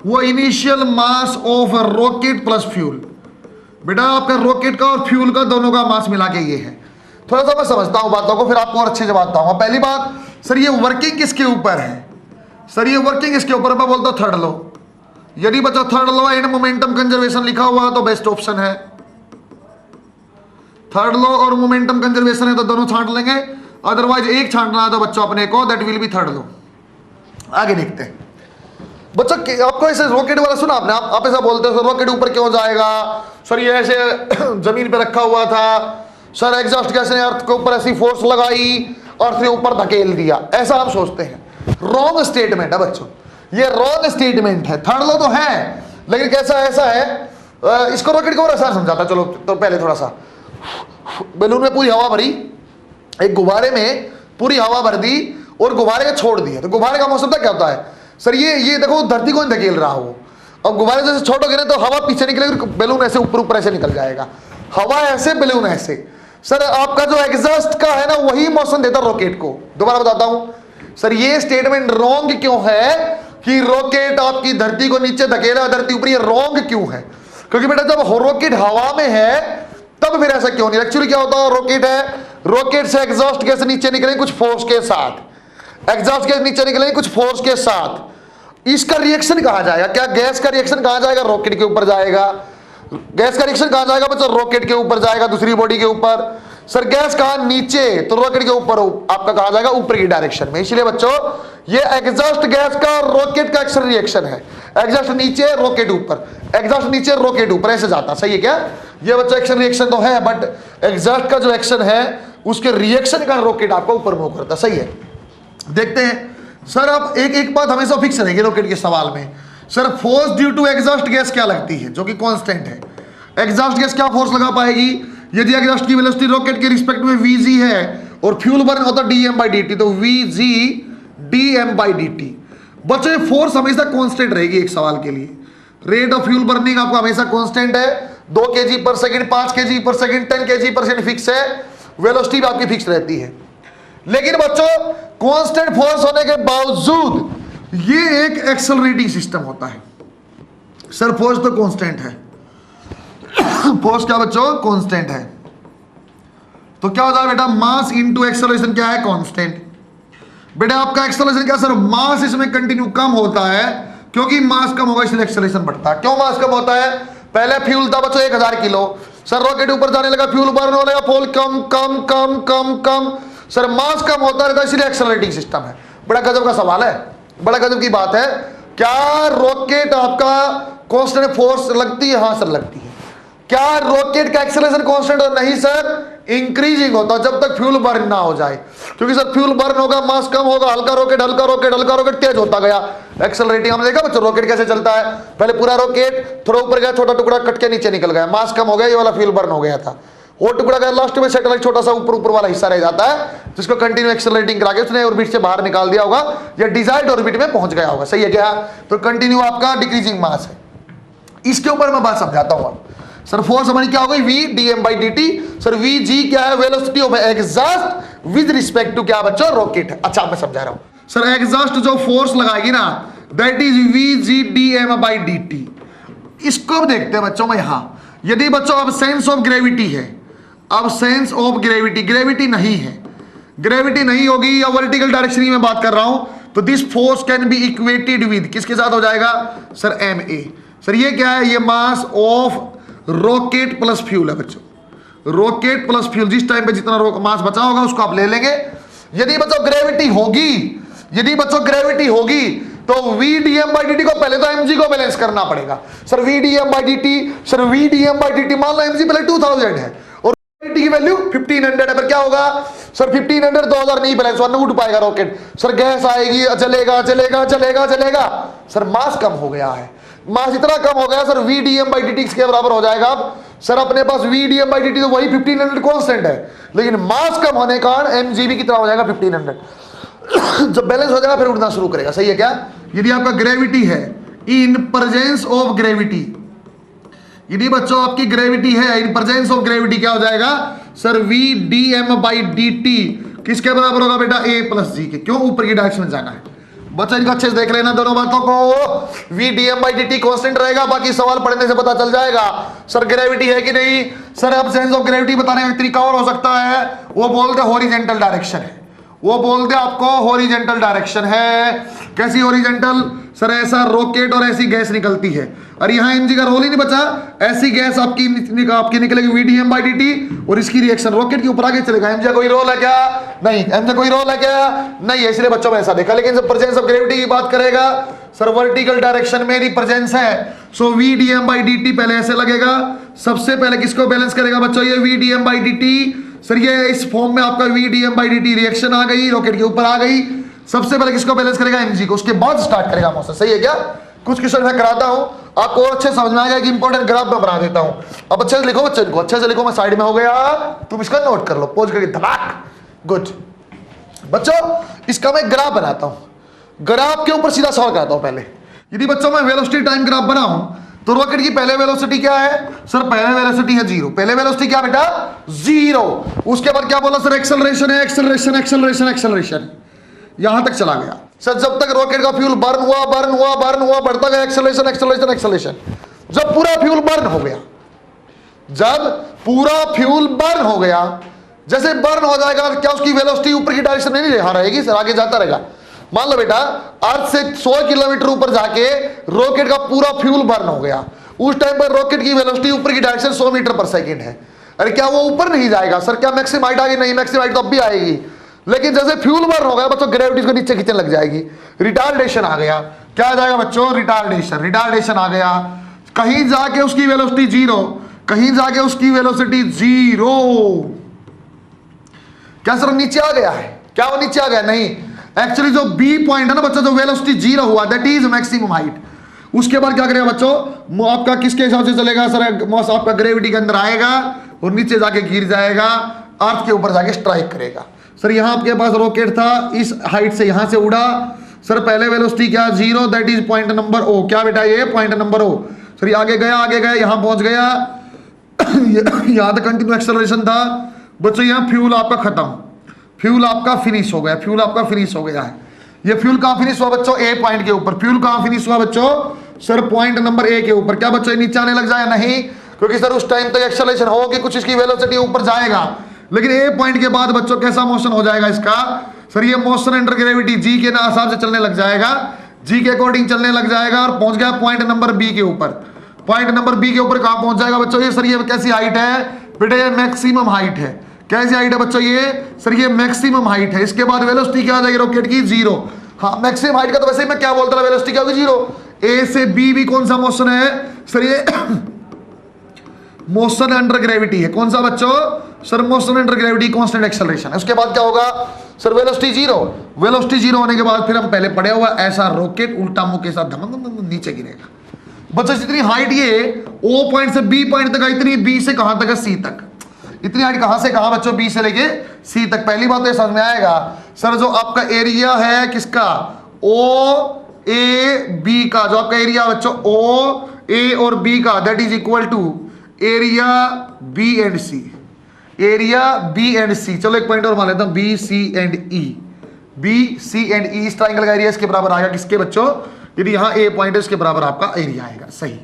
वो initial mass of rocket plus fuel. बेटा आपका रॉकेट का और फ्यूल का दोनों का मास मिला के ये है। थोड़ा सा मैं समझता हूं बातों को, फिर आपको और अच्छे से बताता हूं। पहली बात सर, ये वर्किंग किसके ऊपर है? सर ये वर्किंग इसके ऊपर, मैं बोलता हूं थर्ड लॉ। यदि बच्चा third law and momentum conservation लिखा हुआ है तो बेस्ट ऑप्शन है। थर्ड लॉ और मोमेंटम कंजर्वेशन है तो दोनों छांट लेंगे, अदरवाइज एक छांटना है तो बच्चों अपने को, that will B third law. आगे देखते हैं बच्चों, आपको ऐसे रॉकेट वाला सुना आपने, आप ऐसा बोलते हो रॉकेट ऊपर क्यों जाएगा? सर ये ऐसे जमीन पे रखा हुआ था, सर एग्जॉस्ट गैस ने अर्थ के ऊपर ऐसी फोर्स लगाई, अर्थ ने ऊपर धकेल दिया, ऐसा आप सोचते हैं। रॉन्ग स्टेटमेंट है बच्चों, ये रॉन्ग स्टेटमेंट है। थर्ड लॉ तो है लेकिन कैसा ऐसा है, इसको रॉकेट को और आसान समझाता। चलो तो पहले थोड़ा सा, बैलून में पूरी हवा भरी, एक गुब्बारे में पूरी हवा भर दी और गुब्बारे को छोड़ दिया, तो गुब्बारे का मौसम क्या होता है सर? ये देखो धरती को धकेल रहा हो, अब गुब्बारे जैसे छोड़ोगे ना तो हवा पीछे निकलेगी, बैलून ऐसे ऊपर ऊपर ऐसे निकल जाएगा, हवा ऐसे बैलून ऐसे। सर आपका जो एग्जॉस्ट का है ना वही मोशन देता रॉकेट को। दोबारा बताता हूं सर, ये स्टेटमेंट रॉन्ग क्यों है कि रॉकेट आपकी धरती को नीचे धकेला धरती ऊपर, ये रॉन्ग क्यों है? क्योंकि बेटा जब रॉकेट हवा में है तब फिर ऐसा क्यों नहीं। एक्चुअली क्या होता है, रॉकेट है, रॉकेट से एग्जॉस्ट गैस नीचे निकलेंगे कुछ फोर्स के साथ, एग्जॉस्ट गैस नीचे निकलेंगे कुछ फोर्स के साथ, इसका रिएक्शन कहा जाएगा। क्या गैस का रिएक्शन कहां जाएगा? रॉकेट के ऊपर जाएगा। गैस का रिएक्शन कहां जाएगा बच्चों? रॉकेट के ऊपर जाएगा, दूसरी बॉडी के ऊपर। सर गैस कहां? नीचे, तो रॉकेट के ऊपर आपका कहा जाएगा ऊपर की डायरेक्शन में। इसलिए बच्चों ये एग्जॉस्ट गैस का रॉकेट का एक्शन रिएक्शन है, एग्जॉस्ट नीचे रॉकेट ऊपर, एग्जॉस्ट नीचे रॉकेट ऊपर, ऐसे जाता। सही है क्या? ये बच्चों एक्शन रिएक्शन तो है, बट एग्जॉस्ट का जो एक्शन है उसके रिएक्शन का रॉकेट आपको ऊपर मूव करता। सही है, देखते हैं सर। अब एक बात हमेशा फिक्स रहेगी रॉकेट के सवाल में, sir force due to exhaust gas क्या लगती है, जो कि कांस्टेंट है। एग्जॉस्ट गैस क्या फोर्स लगा पाएगी? यदि एग्जॉस्ट की वेलोसिटी रॉकेट के रिस्पेक्ट में vg है और फ्यूल बर्न होता dm/dt, तो vg dm/dt। बच्चों ये फोर्स हमेशा कांस्टेंट रहेगी एक सवाल के लिए। रेट ऑफ फ्यूल बर्निंग आपको हमेशा कांस्टेंट है, 2 kg per second, 5 kg per second, 10 kg per second fix है, वेलोसिटी भी आपकी फिक्स रहती है। लेकिन बच्चों कांस्टेंट फोर्स होने के बावजूद ये एक एक्सेलरेटिंग सिस्टम होता है। सर फोर्स तो कांस्टेंट है, फोर्स क्या बच्चों? कांस्टेंट है, तो क्या होता है बेटा? मास इनटू एक्सेलरेशन क्या है? कांस्टेंट। बेटा आपका एक्सेलरेशन क्या सर? मास इसमें कंटिन्यू कम होता है, क्योंकि मास कम होगा इसलिए एक्सेलरेशन बढ़ता है। क्यों मास कम होता है? पहले फ्यूल था बच्चों 1000 किलो, सर रॉकेट ऊपर जाने लगा, फ्यूल बर्न होने लगा, फ्यूल कम कम कम कम कम, सर मास कम होता रहता है, इसलिए एक्सेलरेटिंग सिस्टम है। बड़ा गजब का सवाल है, बड़ा गजब की बात है। क्या रॉकेट आपका कांस्टेंट फोर्स लगती है? हाँ सर लगती है। क्या रॉकेट का एक्सेलरेशन कांस्टेंट? नहीं सर, इंक्रीजिंग होता है जब तक फ्यूल बर्न ना हो जाए, क्योंकि सर फ्यूल बर्न होगा, मास कम होगा, हल्का रॉकेट हल्का रॉकेट हल्का रॉकेट तेज होता गया, एक्सेलरेटिंग। हमने देखा बच्चों रॉकेट कैसे चलता है, पहले पूरा रॉकेट थोड़ा ऊपर गया, छोटा टुकड़ा कट के नीचे निकल गया, मास कम हो गया, ये वाला फ्यूल बर्न हो गया था। वो टुकड़ा गया, लास्ट में सैटेलाइट छोटा सा ऊपर वाला हिस्सा रह जाता है, जिसको कंटिन्यू एक्सेलरेटिंग करा के उसने ऑर्बिट से बाहर निकाल दिया होगा या डिजायर्ड ऑर्बिट में पहुंच गया होगा। सही है क्या? तो कंटिन्यू आपका डिक्रीजिंग मास है। इसके ऊपर मैं बात समझाता हूं। सर फोर्स हमारी क्या हो गई? v dm/dt। सर vg क्या है? Velocity of exhaust with respect to क्या बच्चों? रॉकेट है। अच्छा मैं समझा रहा हूं सर, एग्जॉस्ट जो फोर्स लगाएगी ना दैट इज vg dm/dt। इसको देखते हैं बच्चों में यहां, यदि बच्चों अब सेंस ऑफ ग्रेविटी है, अब सेंस ऑफ ग्रेविटी, ग्रेविटी नहीं है, ग्रेविटी नहीं होगी या वर्टिकल डायरेक्शन में बात कर रहा हूं, तो this force can be equated with किसके साथ हो जाएगा सर ma। सर ये क्या है, ये mass of rocket plus fuel है बच्चों, रॉकेट प्लस फ्यूल। जिस टाइम पे जितना मास बचा होगा उसको आप ले लेंगे। यदि बच्चों ग्रेविटी होगी, यदि बच्चों ग्रेविटी होगी तो VdM/dt को पहले तो mg को बैलेंस करना पड़ेगा। सर VdM/dt, सर VdM/dt मान लो mg पहले 2000 है और dt की वैल्यू 1500 है, पर क्या होगा सर 1500 2000 नहीं बैलेंस होगा, उठ पाएगा रॉकेट। सर गैस आएगी, चलेगा चलेगा चलेगा चलेगा। सर मास कम हो गया है, मास इतना कम हो गया सर VdM/dt के बराबर हो जाएगा। अब सर अपने पास VdM/dt तो वही 1500 कांस्टेंट है, लेकिन मास कम होने का mg भी कितना हो जाएगा 1500। जब बैलेंस हो जाएगा फिर उड़ना शुरू करेगा, सही है क्या। यदि आपका ग्रेविटी है इन प्रेजेंस ऑफ ग्रेविटी, यदि बच्चों आपकी ग्रेविटी है इन प्रेजेंस ऑफ ग्रेविटी क्या हो जाएगा सर VdM/dt किसके बराबर होगा बेटा a प्लस g के। क्यों, ऊपर की डायरेक्शन में जाना है बच्चा, इनको अच्छे से देख लेना दोनों बातों को। VdM/dt कांस्टेंट रहेगा, बाकी सवाल पढ़ने से पता चल जाएगा सर ग्रेविटी है कि नहीं। सर एब्सेंस ऑफ ग्रेविटी बताने का तरीका और हो सकता है, वो बोलते हॉरिजॉन्टल डायरेक्शन है, वो बोलते आपको हॉरिजॉन्टल डायरेक्शन है। कैसी हॉरिजॉन्टल सर, ऐसा रॉकेट और ऐसी गैस निकलती है, और यहाँ mg का रोल ही नहीं बचा, ऐसी गैस आपकी निकलेगी VdM/dt और इसकी रिएक्शन रॉकेट के ऊपर आगे चलेगा। mg का कोई रोल है क्या, नहीं। mg कोई रोल है क्या, नहीं है, इसलिए बच्चों में ऐसा देखा। लेकिन जब प्रेजेंस ऑफ ग्रेविटी की बात करेगा सर वर्टिकल डायरेक्शन में प्रेजेंस है, सो VdM/dt पहले ऐसे लगेगा। सबसे पहले किसको बैलेंस करेगा बच्चों, ये VdM/dt। सर ये इस फॉर्म में आपका VdM/dt रिएक्शन आ गई, रॉकेट के ऊपर आ गई। सबसे पहले किसको बैलेंस करेगा mg को, उसके बाद स्टार्ट करेगा मोशन, सही है क्या। कुछ क्वेश्चन मैं कराता हूं, आपको अच्छे समझ में आएगा कि इंपॉर्टेंट ग्राफ में बना देता हूं। अब अच्छे से लिखो बच्चे, इनको अच्छे से लिखो, मैं साइड में हो गया, तुम इसका नोट कर लो, पोज करके धमाक। गुड बच्चों, इसका मैं ग्राफ बनाता हूं, ग्राफ के ऊपर सीधा सवाल कराता हूं। पहले यदि बच्चों मैं वेलोसिटी टाइम ग्राफ बनाऊं तो रॉकेट की पहले वेलोसिटी क्या है सर, पहले वेलोसिटी है 0। पहले वेलोसिटी क्या बेटा 0। उसके बाद क्या बोला सर, एक्सेलरेशन है, एक्सेलरेशन एक्सेलरेशन एक्सेलरेशन, यहां तक चला गया सर। जब तक रॉकेट का फ्यूल बर्न हुआ बर्न हुआ बर्न हुआ, बढ़ता गया एक्सेलरेशन एक्सेलरेशन एक्सेलरेशन। जब पूरा फ्यूल बर्न हो गया, जब पूरा फ्यूल बर्न हो गया, जैसे बर्न हो जाएगा क्या उसकी वेलोसिटी ऊपर की डायरेक्शन में नहीं रहेगी सर, आगे जाता रहेगा। मान लो बेटा अर्थ से 100 किलोमीटर ऊपर जाके रॉकेट का पूरा फ्यूल बर्न हो गया, उस टाइम पर रॉकेट की वेलोसिटी ऊपर की डायरेक्शन 100 मीटर पर सेकंड है। अरे क्या वो ऊपर नहीं जाएगा सर, क्या मैक्सिमम हाइट आ गई, नहीं मैक्सिमम हाइट तो अब भी आएगी, लेकिन जैसे फ्यूल बर्न हो गया बच्चों ग्रेविटी को नीचे खींचने लग जाएगी, रिटार्डेशन आ गया। क्या आ जाएगा बच्चों, रिटार्डेशन, रिटार्डेशन आ गया। कहीं जाके उसकी वेलोसिटी 0, कहीं जाके उसकी वेलोसिटी 0। क्या सर नीचे आ गया है, क्या वो नीचे आ गया, नहीं। एक्चुअली जो बी पॉइंट है ना बच्चों, जो वेलोसिटी 0 हुआ दैट इज मैक्सिमम हाइट। उसके बाद क्या करेगा बच्चों, आपका किसके हिसाब से चलेगा सर, मॉस आपका ग्रेविटी के अंदर आएगा और नीचे जाके गिर जाएगा, अर्थ के ऊपर जाके स्ट्राइक करेगा। सर यहां आपके पास रॉकेट था, इस हाइट से यहां से उड़ा सर, पहले वेलोसिटी क्या 0, दैट इज पॉइंट नंबर ओ। क्या बेटा ये पॉइंट नंबर ओ। सर ये आगे गया यहां पहुंच गया, यहां तक कंटिन्यू एक्सेलरेशन था बच्चों। यहां फ्यूल आपका खत्म, फ्यूल आपका फिनिश हो गया, फ्यूल आपका फिनिश हो गया है। ये फ्यूल कहां फिनिश हुआ बच्चों, ए पॉइंट के ऊपर। फ्यूल कहां फिनिश हुआ बच्चों सर, पॉइंट नंबर ए के ऊपर। क्या बच्चों नीचे आने लग जाए, नहीं, क्योंकि सर उस टाइम तक एक्सेलरेशन हो कि कुछ इसकी वेलोसिटी ऊपर जाएगा, लेकिन ए पॉइंट के बाद बच्चों कैसा मोशन हो जाएगा इसका सर, ये मोशन अंडर ग्रेविटी जी के हिसाब से चलने लग जाएगा, जी के अकॉर्डिंग चलने लग जाएगा और पहुंच गया पॉइंट नंबर बी के ऊपर। पॉइंट नंबर बी के ऊपर कहां पहुंच जाएगा बच्चों, ये सर ये कैसी हाइट है बेटा, ये मैक्सिमम हाइट है। कैसी हाइट है बच्चों, ये सर ये मैक्सिमम हाइट है। इसके बाद वेलोसिटी क्या आ जाएगी रॉकेट की 0। हाँ मैक्सिमम हाइट का तो वैसे ही मैं क्या बोलता था, वेलोसिटी क्या होगी 0। ए से बी भी कौन सा मोशन है सर, ये मोशन अंडर ग्रेविटी है। कौन सा बच्चों sir, motion under gravity constant acceleration है। उसके बाद क्या होगा सर, वेलोसिटी 0। वेलोसिटी 0 होने के बाद फिर हम पहले पढ़े हुआ ऐसा रॉकेट उल्टा मुंह के साथ धमक नीचे गिरेगा बच्चों। जितनी हाइट ये ओ पॉइंट से बी पॉइंट तक, इतनी बी से कहां तक है, सी तक। इतनी हाइट कहां से कहां बच्चों, बी से लेके सी तक। पहली बात तो ये समझ में आएगा सर, जो आपका एरिया है किसका, ओ ए बी का, जो आपका एरिया बच्चों ओ ए और बी का, that is equal to area B and C, area B and C. चलो एक पॉइंट और मान लेता हूं, B C and E, B C and E, इस ट्राइंगल का एरिया इसके बराबर आएगा किसके बच्चों, यदि यहां ए पॉइंट है इसके बराबर आपका एरिया आएगा। सही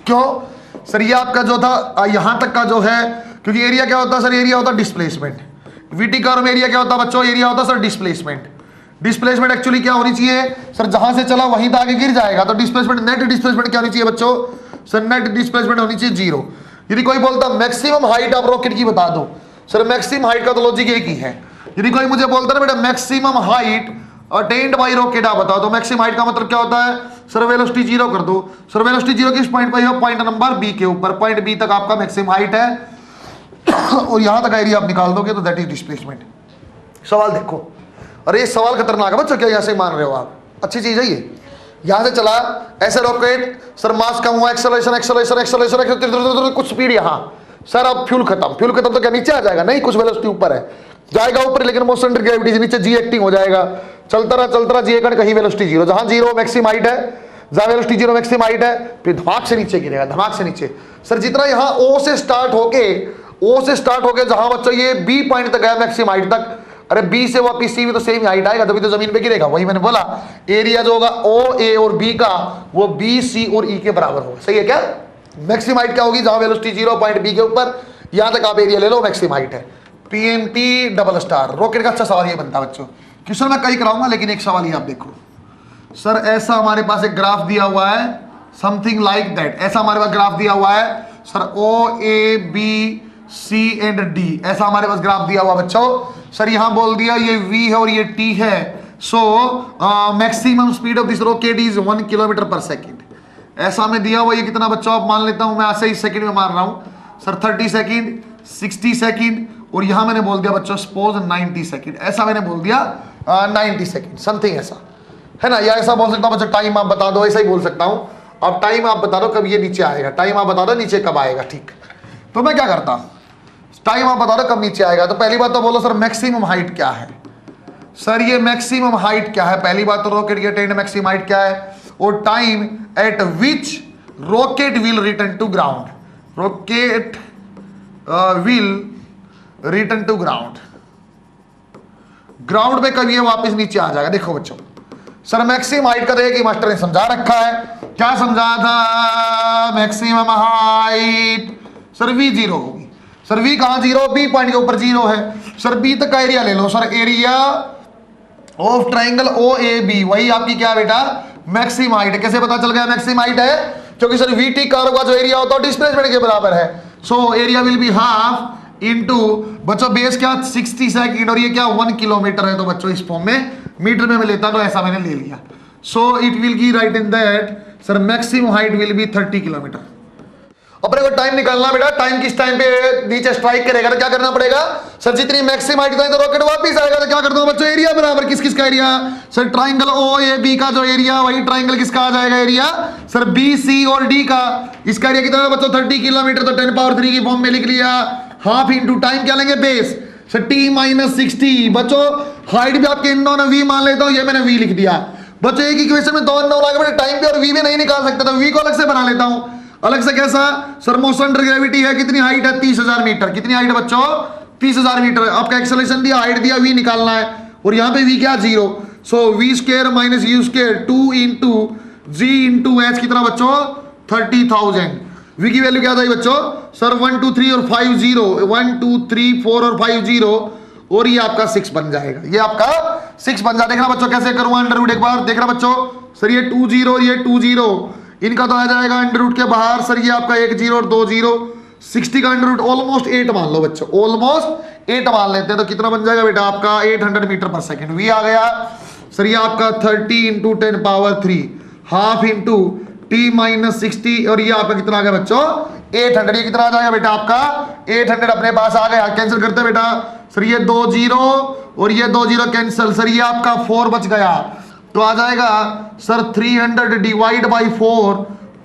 क्यों सर, ये आपका जो था यहां तक का जो है, क्योंकि एरिया क्या होता है सर, एरिया होता है डिस्प्लेसमेंट। वीटी कर्व में एरिया क्या होता है बच्चों, एरिया होता है सर डिस्प्लेसमेंट। डिस्प्लेसमेंट एक्चुअली क्या होनी चाहिए सर, जहां से चला वहीं तक आगे गिर जाएगा, तो डिस्प्लेसमेंट नेट डिस्प्लेसमेंट क्या होनी चाहिए बच्चों सर, नेट डिस्प्लेसमेंट होनी चाहिए 0। यदि कोई बोलता मैक्सिमम हाइट आप रॉकेट की बता दो सर, मैक्सिमम हाइट का तो लॉजिक एक ही है। यदि कोई मुझे बोलता है बेटा maximum height attend bye rocket आप बताओ, तो मैक्सिमम हाइट का मतलब क्या होता है सर, वेलोसिटी 0 कर दो सर, वेलोसिटी 0 किस पॉइंट पर है, पॉइंट नंबर बी के ऊपर, पॉइंट बी तक आपका मैक्सिमम हाइट है और यहां तक एरिया आप निकाल दोगे तो दैट इज डिस्प्लेसमेंट। सवाल देखो, अरे ये सवाल खतरनाक है बच्चों, क्या यहां से मान रहे हो आप, अच्छी चीज है ये। यहां से चला ऐसे रॉकेट सर, मास कम हुआ, एक्सेलरेशन एक्सेलरेशन एक्सेलरेशन कुछ स्पीड यहां सर, अब फ्यूल खत्म तो क्या नीचे आ जाएगा, नहीं कुछ वेलोसिटी ऊपर है जाएगा ऊपर, लेकिन मोशन सेंटर ग्रेविटी नीचे जी एक्टिंग हो जाएगा, चलता रहा जी एकड़, कहीं वेलोसिटी 0, जहां 0 मैक्सिमम हाइट है, जहां वेलोसिटी 0 मैक्सिमम हाइट है, फिर धमाक से नीचे गिरेगा, धमाक से नीचे सर, जितना यहां ओ से स्टार्ट होके जहां बच्चों ये बी पॉइंट तक गया मैक्सिमम हाइट तक, अरे बी से वापिस सी में तो सेम हाइट आएगा, तभी तो जमीन पे गिरेगा। वही मैंने बोला एरिया जो होगा ओ ए और बी का वो बी सी और ई के बराबर होगा, सही है क्या। मैक्सिमम हाइट क्या होगी, जहां वेलोसिटी 0 पॉइंट बी के ऊपर, यहां तक आप एरिया ले लो, मैक्सिमम हाइट है। पीएमटी डबल स्टार रॉकेट का अच्छा सवाल ये बनता है बच्चों, क्वेश्चन मैं कई कराऊंगा, लेकिन एक सवाल ये आप देखो सर, ऐसा हमारे पास एक ग्राफ दिया हुआ है समथिंग लाइक दैट, ऐसा हमारे पास ग्राफ दिया हुआ है sir, O A B C and D, ऐसा हमारे पास ग्राफ दिया हुआ बच्चों सर, यहां बोल दिया ये v है और ये t है, so maximum speed of this rocket is 1 kilometre पर सेकेंड, ऐसा में दिया हुआ, ये कितना बच्चों आप मान लेता हूं मैं ऐसे ही सेकंड में मान रहा हूं सर, 30 सेकंड 60 सेकंड, और यहां मैंने बोल दिया बच्चों सपोज 90 सेकंड, ऐसा मैंने बोल दिया 90 सेकंड समथिंग ऐसा है ना, या ऐसा बोल सकता हूं बच्चों टाइम आप बता दो, ऐसा ही बोल सकता हूं, अब टाइम आप बता दो कब ये नीचे आएगा, टाइम आप बता दो नीचे कब आएगा, ठीक। तो मैं क्या करता, टाइम आप बता दो कब नीचे आएगा, तो पहली बात तो बोलो सर मैक्सिमम हाइट क्या है सर, ये मैक्सिमम हाइट क्या है, पहली बात तो रॉकेट की अटेन्ड मैक्सिमम हाइट क्या है, और time at which rocket will return to ground, rocket will return to ground, ground पे कब ये वापस नीचे आ जाएगा। देखो बच्चों सर, मैक्सिमम हाइट का देखिए मास्टर ने समझा रखा है, क्या समझाया था, मैक्सिमम हाइट सर v0 होगी सर, v कहां 0, बी पॉइंट के ऊपर 0 है सर, बी तक का एरिया ले लो sir, area of triangle O A B, वही आपकी क्या बेटा मैक्सिमम हाइट है। कैसे पता चल गया मैक्सिमम हाइट है, क्योंकि सर वी टी कार का जो एरिया होता है डिस्प्लेसमेंट के बराबर है, so area will be half into बच्चों बेस क्या 60 सेकंड, और ये क्या 1 किलोमीटर है, तो बच्चों इस फॉर्म में मीटर में मैं लेता तो ऐसा मैंने ले लिया, so it will be right in that sir maximum height will be 30 kilometre. अपने को टाइम निकालना बेटा, टाइम किस टाइम पे नीचे स्ट्राइक करेगा तो क्या करना पड़ेगा सर, जितनी मैक्सिमम हाइट तो रॉकेट वापस आएगा, तो क्या करता हूं बच्चों एरिया बराबर किस किस का area sir, triangle O A B का जो एरिया, वही ट्राइंगल किसका आ जाएगा एरिया सर, बी सी और डी का, इसका एरिया कितना है बच्चों 30 किलोमीटर, तो 10 पावर 3 की फॉर्म में लिख लिया, हाफ इंटू टाइम क्या लेंगे बेस सर टी माइनस 60, बच्चों हाइट भी आपके इन दोनों वी मान लेता हूं, ये मैंने वी लिख दिया बच्चों, एक इक्वेशन में 2 नंबर लगा टाइम पे और वी भी नहीं निकाल सकते, तो वी को अलग से बना लेता हूं, अलग से कैसा सर, मोशन अंडर ग्रेविटी है, कितनी हाइट है 30,000 मीटर, कितनी हाइट है बच्चों 30,000 मीटर, आपका एक्सेलरेशन दिया, हाइट दिया, वी निकालना है, और यहां पे वी क्या 0, so V square minus U square 2 into g into h कितना बच्चों 30,000, वी की वैल्यू क्या था बच्चों सर 1 2 3 और 5 0, 1 2 3 4 और 5 0, और ये आपका 6 बन जाएगा, ये आपका 6 बन जाएगा। देखना बच्चों कैसे करूंगा अंडर रूट, एक बार देखना बच्चों सर, ये 2 0 ये 2 0, इनका तो आ जाएगा अंडर रूट के बाहर सर, ये आपका 1 0 और 2 0, 60 का अंडर रूट ऑलमोस्ट 8 मान लो बच्चों, ऑलमोस्ट 8 मान लेते हैं, तो कितना बन जाएगा बेटा आपका 800 मीटर पर सेकंड, वी आ गया सर, ये आपका 30 into 10 power 3 half into T minus 60, और ये आपका कितना आ गया बच्चों 800, ये कितना आ जाएगा बेटा आपका 800 अपने पास आ गया, कैंसिल करते हैं बेटा सर, ये 2 0 और ये 2 0 कैंसिल सर, ये आपका 4 बच गया, तो आ जाएगा sir 300 divide by 4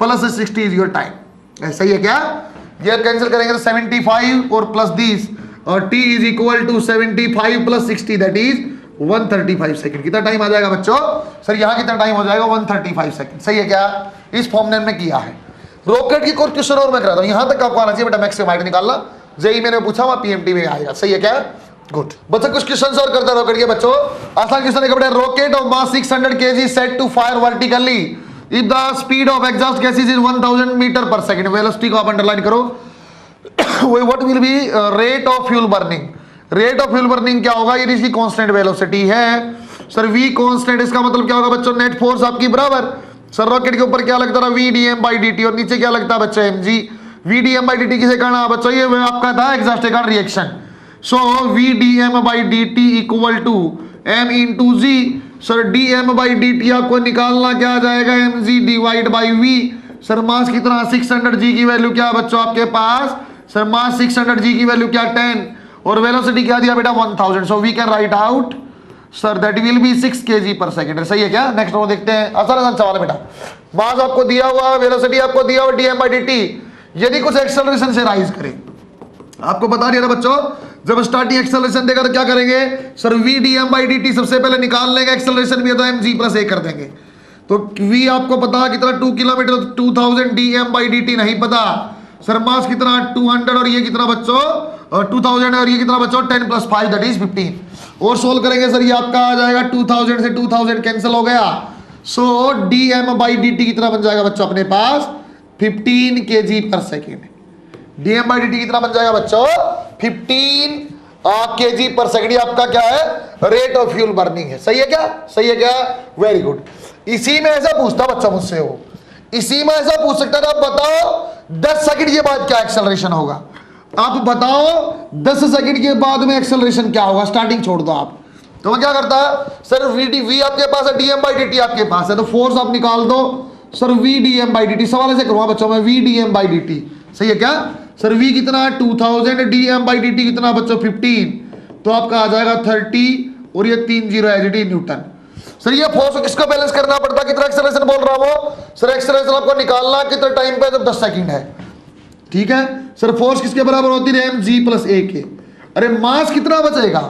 plus 60 is your time, सही है क्या, ये कैंसिल करेंगे तो 75 और प्लस दिस, और t is equal to 75 plus 60 that is 135 second, कितना टाइम आ जाएगा बच्चों सर, यहाँ कितना टाइम हो जाएगा 135 सेकंड, सही है क्या, इस फॉर्म ने हमने किया है। रॉकेट की कोई क्वेश्चन और मैं कराता हूँ, यहाँ तक आपको आना चाहिए बेटा, मैक्सिमम हाइट निकालना, जेई मैंने पूछा वहां पीएमटी में आएगा, सही है क्या, गुड। बच्चों कुछ क्वेश्चन और करता रॉकेट के बच्चों, आसान क्वेश्चन है बेटा, rocket of mass 600 kg set to fire vertically if the speed of exhaust gases is 1000 metre per second, velocity को आप अंडरलाइन करो, what will be rate of fuel burning, rate of fuel burning क्या होगा, ये इसकी कांस्टेंट वेलोसिटी है, सर v कांस्टेंट, इसका मतलब क्या होगा बच्चों, नेट फोर्स आपकी बराबर सर रॉकेट के ऊपर क्या लगता है v dm by dt और नीचे क्या लगता है बच्चों mg। v dm by dt किसे करना है बच्चों, ये आपका था exhaust reaction. So v dm by dt equal to m into g. Sir dm by dt आपको निकालना क्या आ जाएगा, mg divide by v। Sir mass कितना 600 g की वैल्यू क्या बच्चों आपके पास, सर मास 600 g की वैल्यू क्या 10 और वेलोसिटी क्या दिया बेटा 1000। So we can write out sir that will be 6 kg per second. सही है क्या? नेक्स्ट वो देखते हैं, आसान सवाल है बेटा। मास आपको दिया हुआ, वेलोसिटी आपको दिया हुआ dm by dt, यदि कुछ एक्सेलरेशन से राइज करे, आपको बता दिया था बच्चों जब स्टार्टिंग एक्सेलरेशन देगा तो क्या करेंगे sir v dm by dt सबसे पहले निकाल लेंगे, एक्सेलरेशन भी है तो mg प्लस a कर देंगे। तो v आपको पता कितना 2 किलोमीटर, 2000 dm by dt नहीं पता। सर मास कितना 200 और ये कितना बच्चों 2000 और ये कितना बच्चों 10 + 5 दैट इज 15 और सोल्व करेंगे सर ये आपका आ जाएगा 2000 से 2000 कैंसिल हो गया। सो dm by dt कितना बन जाएगा बच्चों अपने पास 15 kg पर सेकेंड। dm by dt कितना बन जाएगा बच्चों 15 kg पर सेकेंड। आपका क्या है रेट ऑफ फ्यूल बर्निंग है। सही है क्या? सही है क्या? Very good. इसी में ऐसा पूछता बच्चा मुझसे, वो इसी में ऐसा पूछ सकता था, आप बताओ 10 सेकंड के बाद क्या एक्सेलरेशन होगा, आप बताओ 10 सेकंड के बाद में एक्सेलरेशन क्या होगा, स्टार्टिंग छोड़ दो आप। तो मैं क्या करता है सर v आपके पास है, dm by dt आपके पास है, तो फोर्स आप निकाल दो sir v dm by dt। सवाल ऐसे करूंगा बच्चों मैं v dm by dt। सही है क्या सर? v कितना है 2000, dm by dt कितना बच्चों 15, तो आपका आ जाएगा 30 और ये 30 एच न्यूटन। सर ये फोर्स किसको बैलेंस करना पड़ता है, कितना एक्सेलरेशन बोल रहा हूं सर, एक्सेलरेशन आपको निकालना कितना टाइम पे, जब 10 सेकंड है। ठीक है सर, फोर्स किसके बराबर होती है mg प्लस a के। अरे मास कितना बचेगा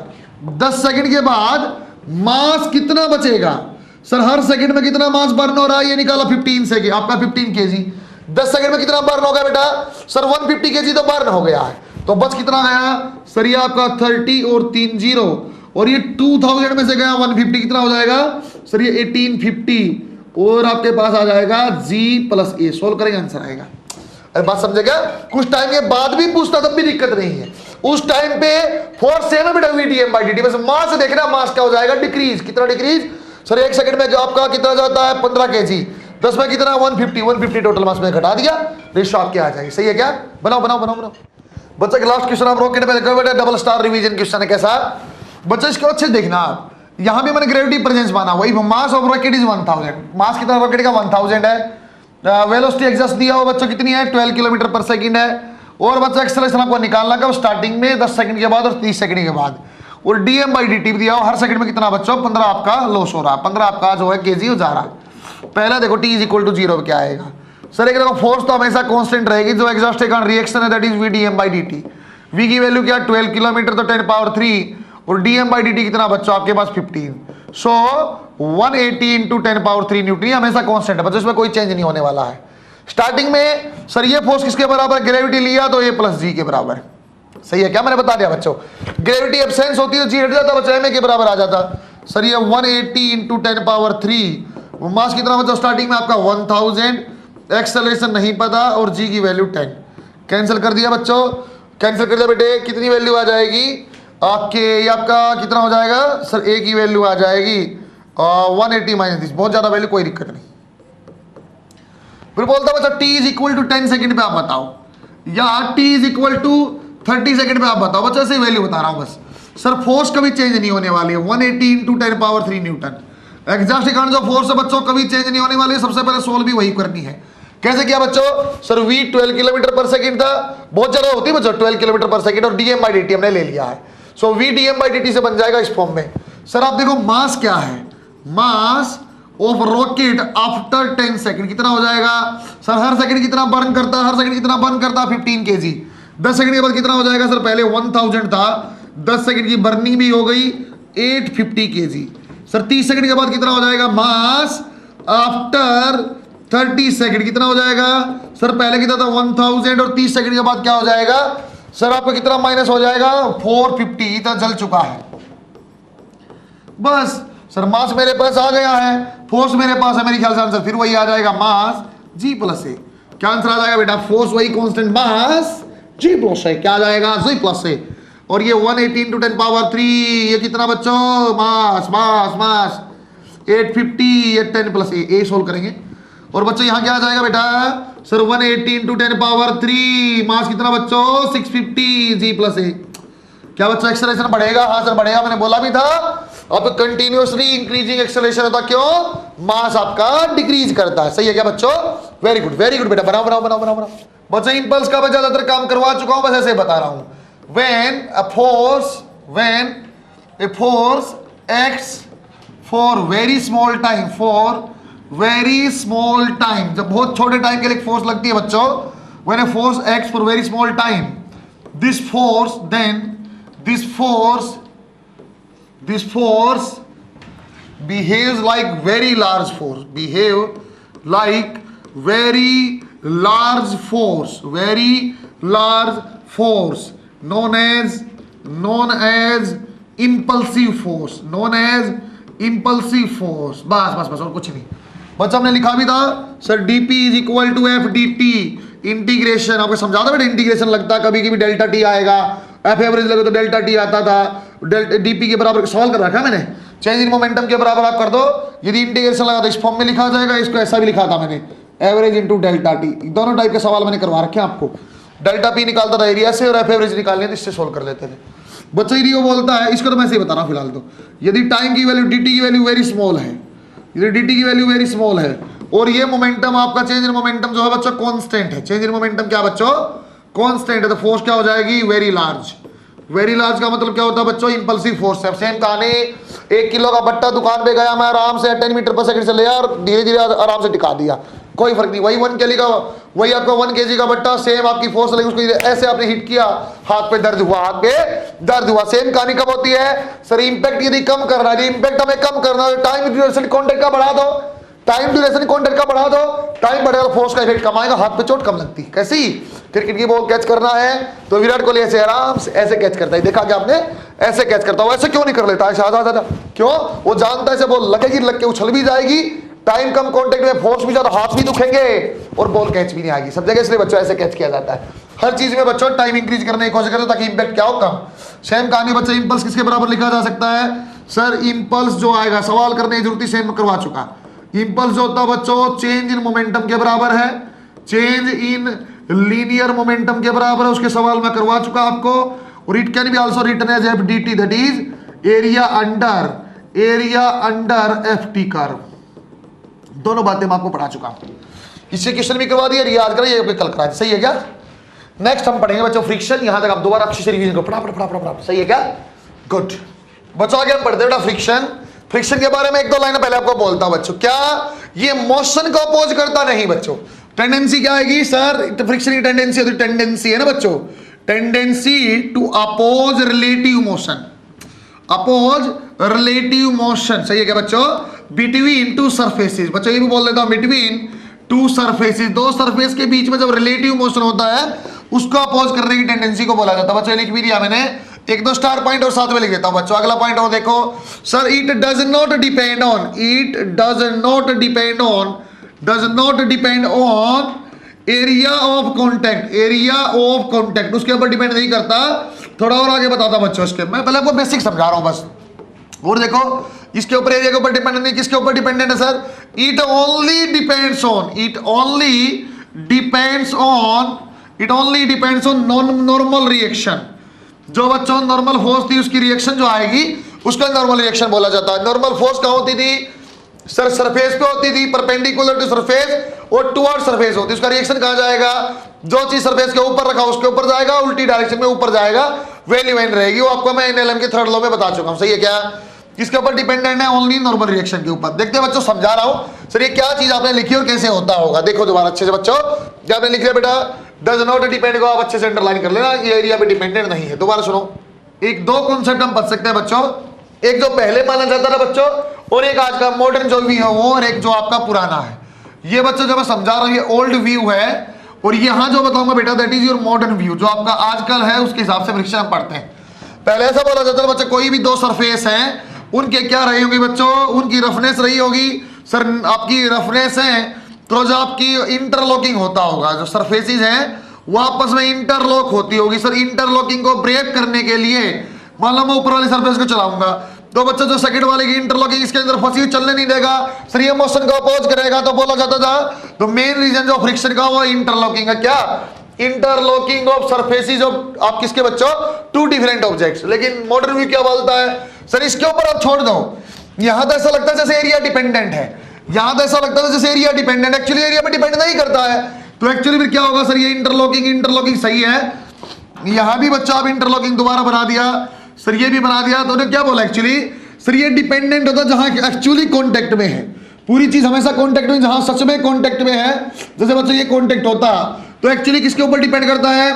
10 सेकंड के बाद, मास कितना बचेगा सर, हर सेकंड में कितना मास बर्न हो रहा है ये निकाला 15 सेकंड, आपका 15 kg। 10 सेकंड में कितना बर्न होगा बेटा सर 150 kg तो बर्न हो गया है, तो बस कितना गया सर ये आपका 30 और 3 0 और ये 2000 में से गया 150, कितना हो जाएगा सर ये 1850 और आपके पास आ जाएगा g प्लस a। सोल्व करेंगे आंसर आएगा। अरे बात समझे क्या? कुछ टाइम के बाद भी पूछता तब भी दिक्कत नहीं है, उस टाइम पे फोर्स सेम है बेटा v dm by dt, बस मास देखना मास क्या हो जाएगा डिक्रीज। कितना डिक्रीज सर? 1 सेकंड में जो आपका कितना जाता है 15 kg, 10 में कितना 150 टोटल मास में घटा दिया, रेशियो आपके आ जाएगी। सही है क्या? बनाओ बनाओ बनाओ बनाओ। बच्चा लास्ट क्वेश्चन आप रॉकेट में देखो बेटा, डबल स्टार रिवीजन क्वेश्चन है। कैसा बच्चा? इसको अच्छे देखना आप, यहां भी मैंने ग्रेविटी प्रेजेंस माना, वही मास ऑफ रॉकेट इज 1000। मास कितना रॉकेट का 1000 है, वेलोसिटी एग्जॉस्ट दिया हुआ बच्चों कितनी है 12 किलोमीटर पर सेकंड है, और बच्चा एक्सेलरेशन आपको निकालना कब, स्टार्टिंग में 10 सेकंड के बाद और 30 सेकंड के बाद, और dm by dt दिया हुआ हर सेकंड में कितना बच्चों 15 आपका लॉस हो रहा है, 15 आपका जो है kg हो जा रहा है। पहला देखो t = 0 क्या आएगा सर? एक देखो फोर्स तो हमेशा कांस्टेंट रहेगी, जो एग्जॉस्ट रिएक्शन है that is v dm by dt। v की वैल्यू क्या 12 किलोमीटर तो 10³ और dm by dt कितना बच्चों आपके पास 15। सो 180 × 10³ न्यूटन हमेशा कांस्टेंट है बच्चों, इसमें कोई चेंज नहीं होने वाला है। स्टार्टिंग में सर ये फोर्स किसके बराबर, ग्रेविटी लिया तो a + g के बराबर। सही है क्या? मैंने बता दिया बच्चों, ग्रेविटी एब्सेंस होती है तो g हट जाता बच्चों, ma के बराबर आ जाता। सर ये 180 × 10³ मास कितना बच्चों स्टार्टिंग में आपका 1000, एक्सेलरेशन नहीं पता और g की वैल्यू 10। कैंसिल कर दिया बच्चों, कैंसिल कर दिया बेटे, कितनी वैल्यू आ जाएगी आपके, ये आपका कितना हो जाएगा सर, a की वैल्यू आ जाएगी 180 - दिस, बहुत ज्यादा वैल्यू, कोई दिक्कत नहीं। फिर बोलता बच्चा t = 10 सेकंड पे आप बताओ, या t = 30 सेकंड पे आप बताओ। बच्चा ऐसे वैल्यू बता रहा हूं बस। सर फोर्स कभी चेंज नहीं होने वाली है, 180 × 10³ न्यूटन। एग्जॉस्ट कारण जो फोर्स है बच्चों कभी चेंज नहीं होने वाली है, सबसे पहले सोल्व भी वही करनी है। कैसे किया बच्चों? सर v 12 किलोमीटर पर सेकंड था, बहुत ज्यादा होती है बच्चों 12 किलोमीटर पर सेकंड, और dm by dt हमने ले लिया है। सो v dm by dt से बन जाएगा इस फॉर्म में। सर आप देखो मास क्या है, mass of rocket after 10 second कितना हो जाएगा सर? हर सेकंड कितना बर्न करता है, हर सेकंड कितना बर्न करता है 15 kg। 10 सेकंड के बाद कितना हो जाएगा सर? पहले 1000 था, 10 सेकंड की बर्निंग भी हो गई 850 kg। सर 30 सेकंड के बाद कितना हो जाएगा मास आफ्टर 30 सेकंड कितना हो जाएगा सर? पहले कितना था 1000 और 30 सेकंड के बाद क्या हो जाएगा सर? आपका कितना माइनस हो जाएगा 450, इतना जल चुका है। बस सर मास मेरे पास आ गया है, फोर्स मेरे पास है, मेरे ख्याल से आंसर फिर वही आ जाएगा मास g + a। क्या आंसर आ जाएगा बेटा? फोर्स वही कांस्टेंट, मास g + a। क्या आ जाएगा? g + a। और ये 180 into 10 power 3, ये कितना बच्चों, मास मास मास 850, ये 10 प्लस ए सोल्व करेंगे। और बच्चों यहाँ क्या आ जाएगा बेटा सर, 180 into 10 power 3, मास कितना बच्चों 650 जी प्लस ए। क्या बच्चों एक्सेलरेशन बढ़ेगा? हाँ सर बढ़ेगा, मैंने बोला भी था। अब कंटिन्यूअसली इंक्रीजिंग एक्सेलरेशन होता, क्यों? मास आपका डिक्रीज करता है। सही है क्या बच्चों? वेरी गुड बेटा, बनाओ बनाओ बनाओ बनाओ बनाओ। बच्चों इंपल्स का मैं ज्यादातर काम करवा चुका हूं, बस ऐसे बता रहा हूं। when a force acts for very small time, जब बहुत छोटे टाइम के लिए फोर्स लगती है बच्चों, when a force acts for very small time, this force behaves like very large force, known as impulsive force, बस और कुछ नहीं। बच्चा हमने लिखा भी था sir dp is equal to F D T, integration आपको समझा था बेटा, इंटीग्रेशन लगता कभी कभी डेल्टा टी आएगा, एफ एवरेज लगे तो डेल्टा टी आता था, डीपी के बराबर सवाल कर रखा है मैंने, चेंज इन मोमेंटम के बराबर आप कर दो, यदि इंटीग्रेशन लगा तो इस फॉर्म में लिखा जाएगा, इसको ऐसा भी लिखा था मैंने, एवरेज इनटू डेल्टा टी। दोनों टाइप के सवाल मैंने करवा रखे हैं आपको। डेल्टा पी निकालता था एरिया से और एफ एवरेज निकालने तो इससे सोल्व कर लेते थे। बच्चा यदि वो बोलता है, इसको तो मैं ऐसे ही बता रहा हूँ फिलहाल तो, यदि टाइम की वैल्यू dt की वैल्यू वेरी स्मॉल है, यदि dt की वैल्यू वेरी स्मॉल है और ये मोमेंटम आपका चेंज इन मोमेंटम जो है बच्चों कांस्टेंट है, चेंज इन मोमेंटम क्या बच्चों कांस्टेंट है, तो फोर्स क्या हो जाएगी वेरी लार्ज। वेरी लार्ज का मतलब क्या होता है बच्चों इंपल्सिव फोर्स है। सेम कहानी, 1 किलो का बट्टा दुकान पे गया मैं आराम से 10 मीटर पर सेकंड से ले आया और धीरे धीरे आराम से टिका दिया, कोई फर्क नहीं। वही 1 kg का, वही आपका 1 kg का बट्टा, सेम आपकी फोर्स लगी, उसको ऐसे आपने हिट किया, हाथ पे दर्द हुआ, हाथ पे दर्द हुआ। सेम कहानी कब होती है सर, इंपैक्ट यदि कम करना है, इंपैक्ट हमें कम करना है, टाइम ड्यूरेशन कॉन्टैक्ट का बढ़ा दो, टाइम ड्यूरेशन कॉन्टैक्ट का बढ़ा दो, टाइम बढ़ेगा तो फोर्स का इफेक्ट कम आएगा, हाथ पे चोट कम लगती। कैसी क्रिकेट की बॉल कैच करना है तो विराट कोहली ऐसे आराम से ऐसे कैच करता है, देखा क्या आपने, ऐसे कैच करता है। ऐसे क्यों नहीं कर लेता है शाहजादा, क्यों? वो जानता है ऐसे बॉल लगेगी, लग के उछल भी जाएगी, टाइम कम कॉन्टैक्ट में फोर्स भी ज्यादा, हाथ भी दुखेंगे और बॉल कैच भी नहीं आएगी सब जगह, इसलिए बच्चों ऐसे कैच किया जाता है। हर चीज में बच्चों टाइम इंक्रीज करने की कोशिश करो ताकि इंपैक्ट क्या हो, कम। सेम कहानी बच्चों इंपल्स किसके बराबर लिखा जा सकता है सर, इंपल्स जो आएगा, सवाल करने की जरूरत ही सेम करवा चुका। इंपल्स जो होता है बच्चों चेंज इन मोमेंटम के बराबर है, चेंज इन लीनियर मोमेंटम के बराबर है, उसके सवाल मैं करवा चुका आपको। और it can be also written as F D T, that is area under F T curve. दोनों बातें मैं आपको पढ़ा चुका हूं, इससे क्वेश्चन भी करवा दिया, याद करें, ये कल करा, सही है क्या? नेक्स्ट हम पढ़ेंगे बच्चों फ्रिक्शन, यहां तक आप दोबारा अच्छे से रिवीजन करो, पढ़ा, सही है क्या? गुड बच्चों, आगे हम पढ़ते हैं फ्रिक्शन। फ्रिक्शन के बारे में 1-2 लाइन पहले आपको बोलता हूं बच्चों, क्या ये मोशन को अपोज करता? नहीं बच्चों। टेंडेंसी क्या आएगी सर, फ्रिक्शन की टेंडेंसी होती है, टेंडेंसी है ना बच्चों, tendency to oppose relative motion, oppose relative motion, सही है क्या बच्चों? बिटवीन टू सरफेसेस, बच्चों ये भी बोल देता हूं, बिटवीन टू सरफेसेस, दो सरफेस के बीच में जब रिलेटिव मोशन होता है उसको अपोज करने की टेंडेंसी को बोला जाता है। बच्चों लिख भी दिया मैंने, 1-2 स्टार पॉइंट और साथ में लिख देता हूं बच्चों। अगला पॉइंट और देखो sir, it does not depend on area of contact, उसके ऊपर डिपेंड नहीं करता। थोड़ा और आगे बताता बच्चों इसके, मैं पहले आपको बेसिक समझा रहा हूं बस। और देखो इसके ऊपर, एरिया के ऊपर डिपेंडेंट नहीं, किसके ऊपर डिपेंडेंट है sir? It only depends on normal reaction. जो बच्चों नॉर्मल फोर्स थी उसकी रिएक्शन जो आएगी उसका नॉर्मल रिएक्शन बोला जाता है। नॉर्मल फोर्स कहां होती थी सर? सरफेस पे होती थी, परपेंडिकुलर टू सरफेस और टुवर्ड सरफेस होती है। उसका रिएक्शन कहां जाएगा? जो चीज सरफेस के ऊपर रखा उसके ऊपर जाएगा, उल्टी डायरेक्शन में ऊपर जाएगा, वैल्यू वैन रहेगी। वो आपको मैं एनएलएम के 3rd लॉ में बता चुका हूं, सही है क्या? किसके ऊपर डिपेंडेंट है? ओनली नॉर्मल रिएक्शन के ऊपर। देखते हैं बच्चों, समझा रहा हूं सर ये क्या चीज आपने लिखी और कैसे होता होगा। देखो दोबारा अच्छे से बच्चों, क्या आपने लिख लिया बेटा? डज नॉट डिपेंड को आप अच्छे से अंडरलाइन कर लेना, ये एरिया पे डिपेंडेंट नहीं है। दोबारा सुनो, 1-2 कॉन्सेप्ट हम पढ़ सकते हैं बच्चों, एक जो पहले माना जाता था बच्चों और एक आज का मॉडर्न जो भी है वो, और एक जो आपका पुराना है। ये बच्चों जो मैं समझा रहा हूं ये ओल्ड व्यू है, और यहां जो बताऊंगा बेटा that is your modern view, जो आपका आजकल है उसके हिसाब से फ्रिक्शन हम पढ़ते हैं। पहले ऐसा बोला जाता था बच्चों, कोई भी 2 सरफेस हैं उनके क्या रही होगी बच्चों? उनकी रफनेस रही होगी सर, आपकी रफनेस है तो जो आपकी इंटरलॉकिंग होता होगा, जो सरफेसेस हैं वो आपस में इंटरलॉक होती होगी। सर इंटरलॉकिंग को ब्रेक करने के लिए मान लो मैं ऊपर वाली सरफेस को चलाऊंगा तो बच्चों जो सेकंड वाले की इंटरलॉकिंग इसके अंदर फंसी हुई चलने नहीं देगा, सर ये मोशन को अपोज करेगा, तो बोला जाता था तो मेन रीजन जो फ्रिक्शन का वो इंटरलॉकिंग है। क्या? इंटरलॉकिंग ऑफ सरफेसेस ऑफ आप किसके बच्चों? Two different objects. लेकिन मॉडर्न व्यू क्या बोलता है? सर इसके ऊपर आप छोड़ दो, यहां तो ऐसा लगता है जैसे एरिया डिपेंडेंट है, यहां तो ऐसा लगता है जैसे एरिया डिपेंडेंट, एक्चुअली एरिया पे डिपेंड नहीं करता है। तो एक्चुअली फिर क्या होगा? सर ये इंटरलॉकिंग सही है, यहां भी बच्चा आप इंटरलॉकिंग दोबारा बना दिया, सर ये भी बना दिया, तो उन्होंने क्या बोला एक्चुअली? सर ये डिपेंडेंट होता जहां एक्चुअली कॉन्टेक्ट में है, पूरी चीज हमेशा कॉन्टेक्ट में, जहां सच में कॉन्टेक्ट में है, जैसे बच्चों ये कॉन्टेक्ट होता तो एक्चुअली किसके ऊपर डिपेंड करता है?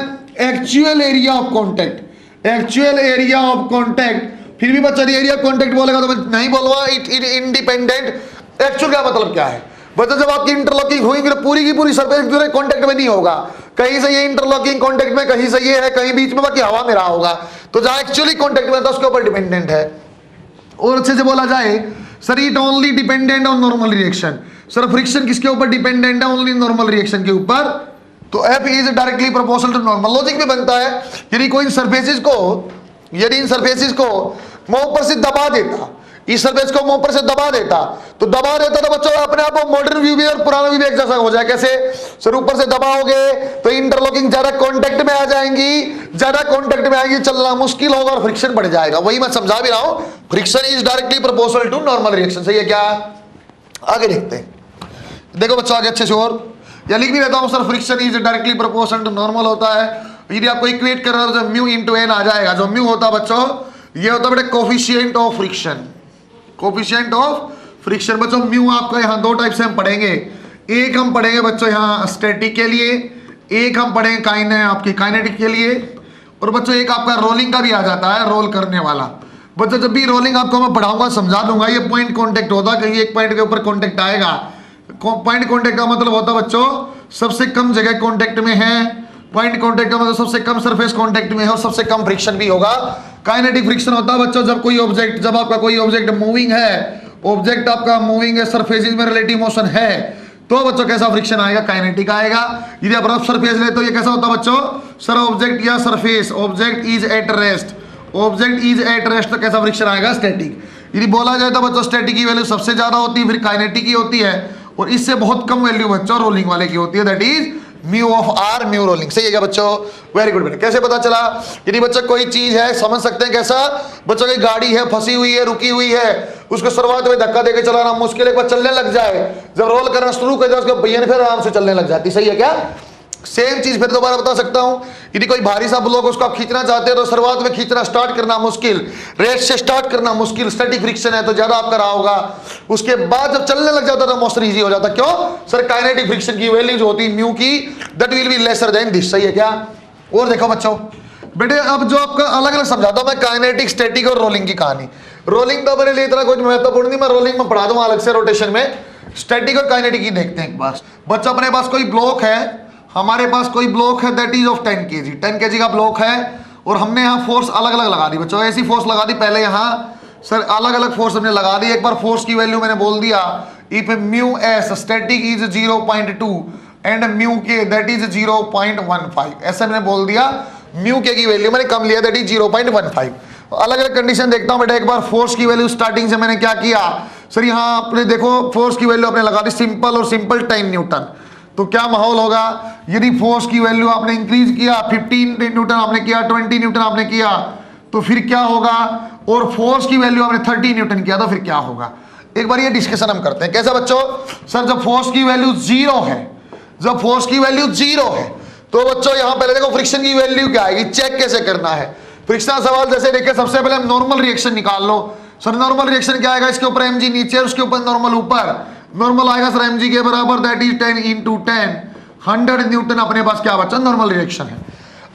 Actual area of contact, actual area of contact. फिर भी बच्चा एरिया ऑफ कॉन्टेक्ट बोलेगा तो मैं नहीं बोलूंगा इट इंडिपेंडेंट। एक्चुअल का मतलब क्या है बच्चा? जब आपकी इंटरलॉकिंग हुई फिर पूरी की पूरी सरफेस कॉन्टेक्ट में नहीं होगा, कहीं से ये इंटरलॉकिंग कॉन्टेक्ट में, कहीं से ये है, कहीं बीच में बाकी हवा में रहा होगा, तो जहां एक्चुअली कॉन्टेक्ट में था उसके ऊपर डिपेंडेंट है। और अच्छे से बोला जाए sir it only dependent on normal reaction. Sir friction किसके ऊपर डिपेंडेंट है? ओनली नॉर्मल रिएक्शन के ऊपर। तो F is directly proportional to normal. Logic में बनता है यदि कोई इन सरफेसेस को मैं ऊपर से दबा देता, इस सरफेस को मैं ऊपर से दबा देता तो बच्चों अपने आप मॉडर्न व्यू भी और पुराना व्यू भी एक जैसा हो जाए। कैसे? सर ऊपर से दबाओगे तो इंटरलॉकिंग ज्यादा कांटेक्ट में आ जाएंगी, ज्यादा कांटेक्ट में आएंगी, चलना मुश्किल होगा और फ्रिक्शन बढ़ जाएगा। वही मैं समझा भी रहा हूं, friction is directly proportional to normal reaction. सही है क्या? आगे देखते हैं, देखो बच्चों आगे अच्छे से, और या लिख भी देता हूं sir friction is directly proportional to normal होता है। यदि आपको इक्वेट कर रहा है तो म्यू इंटू एन आ जाएगा। जो म्यू होता है बच्चों ये होता है बेटा coefficient of friction, coefficient of friction. बच्चों म्यू आपका यहाँ दो टाइप से हम पढ़ेंगे, एक हम पढ़ेंगे बच्चों यहाँ स्टैटिक के लिए, एक हम पढ़ेंगे आपकी काइनेटिक के लिए, और बच्चों एक आपका रोलिंग का भी आ जाता है, रोल करने वाला। बच्चों जब भी रोलिंग आपको मैं पढ़ाऊंगा समझा दूंगा, ये पॉइंट कॉन्टेक्ट होता, कहीं एक पॉइंट के ऊपर कॉन्टेक्ट आएगा। पॉइंट कॉन्टेक्ट का मतलब होता बच्चों सबसे कम जगह कॉन्टेक्ट में है, पॉइंट कॉन्टेक्ट का मतलब सबसे कम सरफेस कॉन्टेक्ट में है और सबसे कम फ्रिक्शन भी होगा। काइनेटिक फ्रिक्शन होता है बच्चों जब आपका कोई ऑब्जेक्ट मूविंग है, ऑब्जेक्ट आपका मूविंग है, सरफेसेस में रिलेटिव मोशन है, तो बच्चों कैसा फ्रिक्शन आएगा? काइनेटिक आएगा। यदि आप रफ सरफेस ले तो ये कैसा होता है बच्चों? सर ऑब्जेक्ट या surface, object is at rest, तो कैसा फ्रिक्शन आएगा? स्टैटिक। यदि बोला जाए तो बच्चों स्टैटिक की वैल्यू सबसे ज्यादा होती है, फिर काइनेटिक की होती है, और इससे बहुत कम वैल्यू बच्चों रोलिंग वाले की होती है, that is mu of R, mu rolling. सही है क्या बच्चों? वेरी गुड बेटा। कैसे पता चला? यदि बच्चों कोई चीज है, समझ सकते हैं कैसा? बच्चों की गाड़ी है, फंसी हुई है, रुकी हुई है, उसको शुरुआत में धक्का देके चलाना मुश्किल, एक बार चलने लग जाए, जब रोल करना शुरू कर जाए उसको पहिया फिर आराम से चलने लग जाती। सही है क्या? सेम चीज फिर दोबारा बता सकता हूं, यदि कोई भारी सा ब्लॉक उसको आप खींचना चाहते हो तो शुरुआत में खींचना स्टार्ट करना मुश्किल, रेस्ट से स्टार्ट करना मुश्किल, स्टैटिक फ्रिक्शन है तो ज्यादा आपका रहा होगा, उसके बाद जब चलने लग जाता तो मोशन इजी हो जाता। क्यों? सर काइनेटिक फ्रिक्शन की वैल्यू जो होती है म्यू की, that will be lesser than this. सही है क्या? और देखो बच्चों बेटे अब जो आपका अलग अलग समझाता हूं मैं काइनेटिक, स्टैटिक और रोलिंग की कहानी। रोलिंग तो मेरे लिए इतना कुछ महत्वपूर्ण नहीं, मैं रोलिंग में पढ़ा दूंगा अलग से रोटेशन में। स्टैटिक और काइनेटिक की देखते हैं एक बार। बच्चों अपने पास कोई ब्लॉक है, हमारे पास कोई ब्लॉक है that is of 10 kg, 10 kg का ब्लॉक है, और हमने यहाँ फोर्स अलग अलग लगा दी बच्चों, ऐसी फोर्स लगा दी पहले यहाँ सर अलग अलग फोर्स हमने लगा दी। एक बार फोर्स की वैल्यू मैंने बोल दिया, if mu S static is 0.2 and mu के दैट इज 0.15, ऐसे मैंने बोल दिया। म्यू के की वैल्यू मैंने कम लिया दैट इज 0.15। अलग अलग कंडीशन देखता हूं बेटा। एक बार फोर्स की वैल्यू स्टार्टिंग से मैंने क्या किया सर, यहाँ आपने देखो फोर्स की वैल्यू आपने लगा दी सिंपल और सिंपल 10 न्यूटन, तो क्या माहौल होगा? यदि फोर्स की वैल्यू आपने इंक्रीज किया, 15 न्यूटन आपने किया, 20 न्यूटन आपने किया, तो फिर क्या होगा? और फोर्स की वैल्यू आपने 30 न्यूटन किया तो फिर क्या होगा? एक बार ये डिस्कशन हम करते हैं। कैसा बच्चों? सर जब फोर्स की वैल्यू जीरो है, जब फोर्स की वैल्यू जीरो है तो बच्चों यहां पहले देखो फ्रिक्शन की वैल्यू क्या आएगी, चेक कैसे करना है। फ्रिक्शन सवाल जैसे देखिए, सबसे पहले हम नॉर्मल रिएक्शन निकाल लो। सर नॉर्मल रिएक्शन क्या आएगा? इसके ऊपर mg नीचे और उसके ऊपर नॉर्मल ऊपर, नॉर्मल आएगा सर mg के बराबर दैट इज 10 into 10, 100 न्यूटन अपने पास क्या बच्चा? नॉर्मल रिएक्शन है।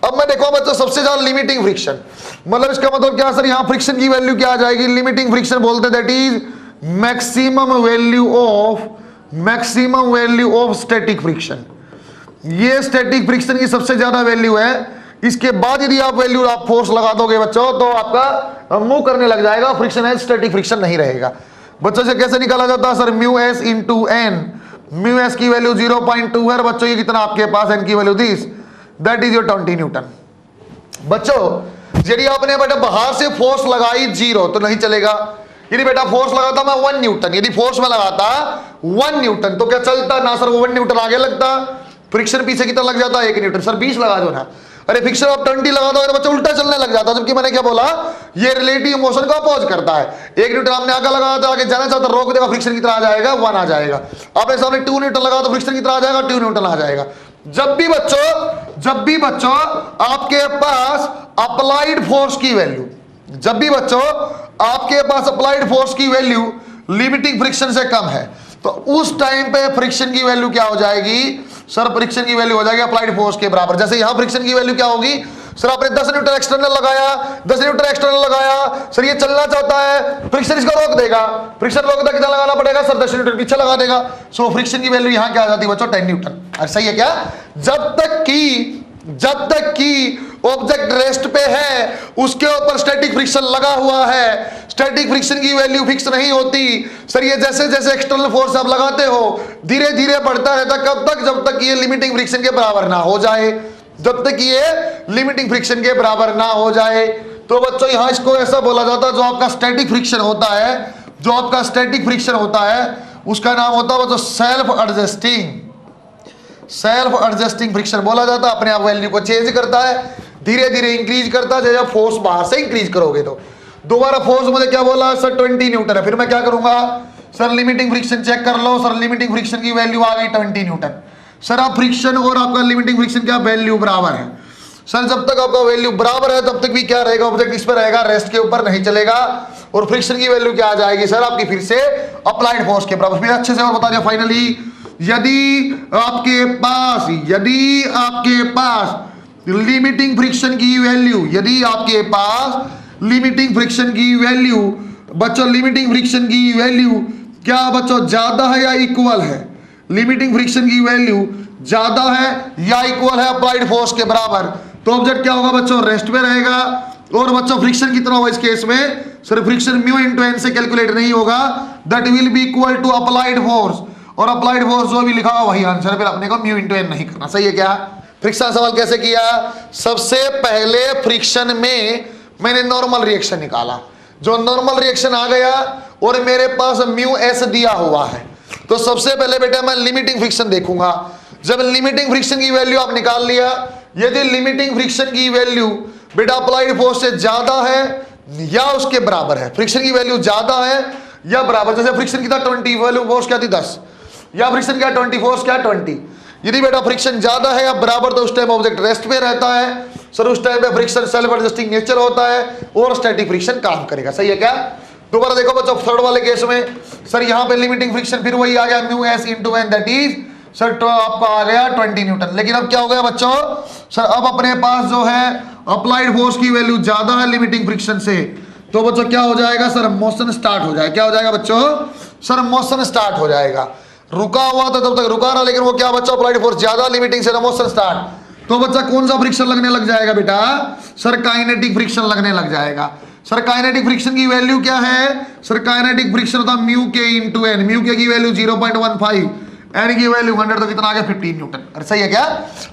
अब मैं देखो बच्चों सबसे ज्यादा लिमिटिंग फ्रिक्शन, मतलब इसका मतलब क्या सर, यहाँ फ्रिक्शन की वैल्यू क्या आ जाएगी? लिमिटिंग फ्रिक्शन बोलते that is maximum value of static friction. ये स्टैटिक फ्रिक्शन की सबसे ज्यादा वैल्यू है। इसके बाद यदि आप वैल्यू आप फोर्स लगा दोगे बच्चों तो आपका मूव करने लग जाएगा, फ्रिक्शन है, स्टैटिक फ्रिक्शन नहीं रहेगा। बच्चों से कैसे निकाला जाता है sir? Mu S into N, mu S की वैल्यू 0.2 है बच्चों, ये कितना आपके पास एन की value this that is your 20 newton. बच्चों यदि आपने बेटा बाहर से फोर्स लगाई 0 तो नहीं चलेगा। यदि बेटा फोर्स लगाता मैं 1 न्यूटन, यदि फोर्स में लगाता 1 न्यूटन तो क्या चलता ना सर, वो 1 न्यूटन आगे लगता, फ्रिक्शन पीछे कितना लग जाता 1 न्यूटन। सर 20 लगा दो ना, अरे फ्रिक्शन आप 20 लगा दो, बच्चा उल्टा चलने लग जाता। जबकि मैंने क्या बोला, ये रिलेटिव मोशन को अपोज करता है। 1 न्यूटन आपने आगे लगाया तो आगे जाना चाहता, रोक देगा, फ्रिक्शन कितना आ जाएगा 1 आ जाएगा। आपने सामने 2 न्यूटन लगा तो फ्रिक्शन कितना आ जाएगा 2 न्यूटन आ जाएगा। जब भी बच्चों आपके पास अप्लाइड फोर्स की वैल्यू, जब भी बच्चों आपके पास अप्लाइड फोर्स की वैल्यू लिमिटिंग फ्रिक्शन से कम है तो उस टाइम पे फ्रिक्शन की वैल्यू क्या हो जाएगी सर, फ्रिक्शन की वैल्यू हो जाएगी अप्लाइड फोर्स के बराबर। जैसे यहां फ्रिक्शन की वैल्यू क्या होगी सर, आपने 10 न्यूटन एक्सटर्नल लगाया, 10 न्यूटन एक्सटर्नल लगाया, सर ये चलना चाहता है, फ्रिक्शन इसको रोक देगा, फ्रिक्शन रोक देगा, कितना लगाना पड़ेगा सर 10 न्यूटन पीछे लगा देगा। सो फ्रिक्शन की वैल्यू यहां क्या आ जाती है बच्चों 10 न्यूटन। अरे सही है क्या, जब तक की ऑब्जेक्ट रेस्ट पे है उसके ऊपर स्टैटिक फ्रिक्शन लगा हुआ है, स्टैटिक फ्रिक्शन की वैल्यू फिक्स नहीं होती सर। ये जैसे जैसे एक्सटर्नल फोर्स आप लगाते हो धीरे धीरे बढ़ता रहता, कब तक, जब तक ये लिमिटिंग फ्रिक्शन के बराबर ना हो जाए, जब तक ये लिमिटिंग फ्रिक्शन के बराबर ना हो जाए। तो बच्चों यहां इसको ऐसा बोला जाता है, जो आपका स्टैटिक फ्रिक्शन होता है, जो आपका स्टैटिक फ्रिक्शन होता है उसका नाम होता है बच्चों सेल्फ एडजस्टिंग फ्रिक्शन बोला जाता है। अपने आप वैल्यू को चेंज करता है, धीरे धीरे इंक्रीज करता है। जब फोर्स बाहर से इंक्रीज करोगे तो दोबारा फोर्स मुझे क्या बोला सर 20 न्यूटन है, फिर मैं क्या करूंगा सर लिमिटिंग फ्रिक्शन चेक कर लो, सर लिमिटिंग फ्रिक्शन की वैल्यू आ गई 20 न्यूटन। सर आप फ्रिक्शन और आपका लिमिटिंग फ्रिक्शन क्या वैल्यू बराबर है सर, जब तक आपका वैल्यू बराबर है तब तक भी क्या रहेगा, ऑब्जेक्ट इस पर रहेगा, रेस्ट के ऊपर नहीं चलेगा। और फ्रिक्शन की वैल्यू क्या आ जाएगी सर आपकी फिर से अप्लाइड फोर्स के बराबर। फिर अच्छे से और बता दिया फाइनली, यदि आपके पास लिमिटिंग फ्रिक्शन की वैल्यू, यदि आपके पास लिमिटिंग फ्रिक्शन की वैल्यू बच्चों, लिमिटिंग फ्रिक्शन की वैल्यू क्या बच्चों ज्यादा है या इक्वल है, लिमिटिंग फ्रिक्शन की वैल्यू ज्यादा है या इक्वल है अप्लाइड फोर्स के बराबर, तो ऑब्जेक्ट क्या होगा बच्चों रेस्ट पे रहेगा। और बच्चों फ्रिक्शन कितना होगा इस केस में sir, friction mu into N से कैलकुलेट नहीं होगा, that will be equal to applied force, और अप्लाइड फोर्स जो भी लिखा हुआ वही आंसर, फिर अपने को म्यू इंटू एन नहीं करना। सही है क्या। फ्रिक्शन सवाल कैसे किया, सबसे पहले फ्रिक्शन में मैंने नॉर्मल रिएक्शन निकाला, जो नॉर्मल रिएक्शन आ गया और मेरे पास म्यू एस दिया हुआ है, तो सबसे पहले बेटा मैं लिमिटिंग फ्रिक्शन देखूंगा। जब लिमिटिंग फ्रिक्शन की वैल्यू आप निकाल लिया, यदि लिमिटिंग फ्रिक्शन की वैल्यू बेटा अप्लाइड फोर्स से ज्यादा है या उसके बराबर है, फ्रिक्शन की वैल्यू ज्यादा है या बराबर, जैसे फ्रिक्शन की था 20, वैल्यू फोर्स क्या थी 10, या फ्रिक्शन क्या 20, फोर्स क्या 20, यदि बेटा फ्रिक्शन ज्यादा है या बराबर तो उस टाइम ऑब्जेक्ट रेस्ट पे रहता है सर, उस टाइम पे फ्रिक्शन सेल्फ एडजस्टिंग नेचर होता है और स्टैटिक फ्रिक्शन काम करेगा। सही है क्या। दोबारा देखो बच्चों थर्ड वाले केस में सर यहाँ पे लिमिटिंग फ्रिक्शन फिर वही आ गया mu S into N, that is sir तो आपका आ गया 20 न्यूटन। लेकिन अब क्या हो गया बच्चों सर, अब अपने पास जो है अप्लाइड फोर्स की वैल्यू ज्यादा है लिमिटिंग फ्रिक्शन से, तो बच्चों क्या हो जाएगा सर, मोशन स्टार्ट हो जाएगा। क्या हो जाएगा बच्चों सर, मोशन स्टार्ट हो जाएगा। रुका हुआ था तब तक रुका रहा, लेकिन वो क्या बच्चा अप्लाइड फोर्स ज्यादा, लिमिटिंग से मोशन स्टार्ट, तो बच्चा कौन सा फ्रिक्शन लगने लग जाएगा बेटा सर, काइनेटिक फ्रिक्शन लगने लग जाएगा। सर काइनेटिक फ्रिक्शन की वैल्यू क्या है सर, काइनेटिक फ्रिक्शन होता म्यू के इंटू एन, म्यू के की वैल्यू 0.15, एन की वैल्यू 100, तो कितना आ गया 15 न्यूटन। अरे सही है क्या,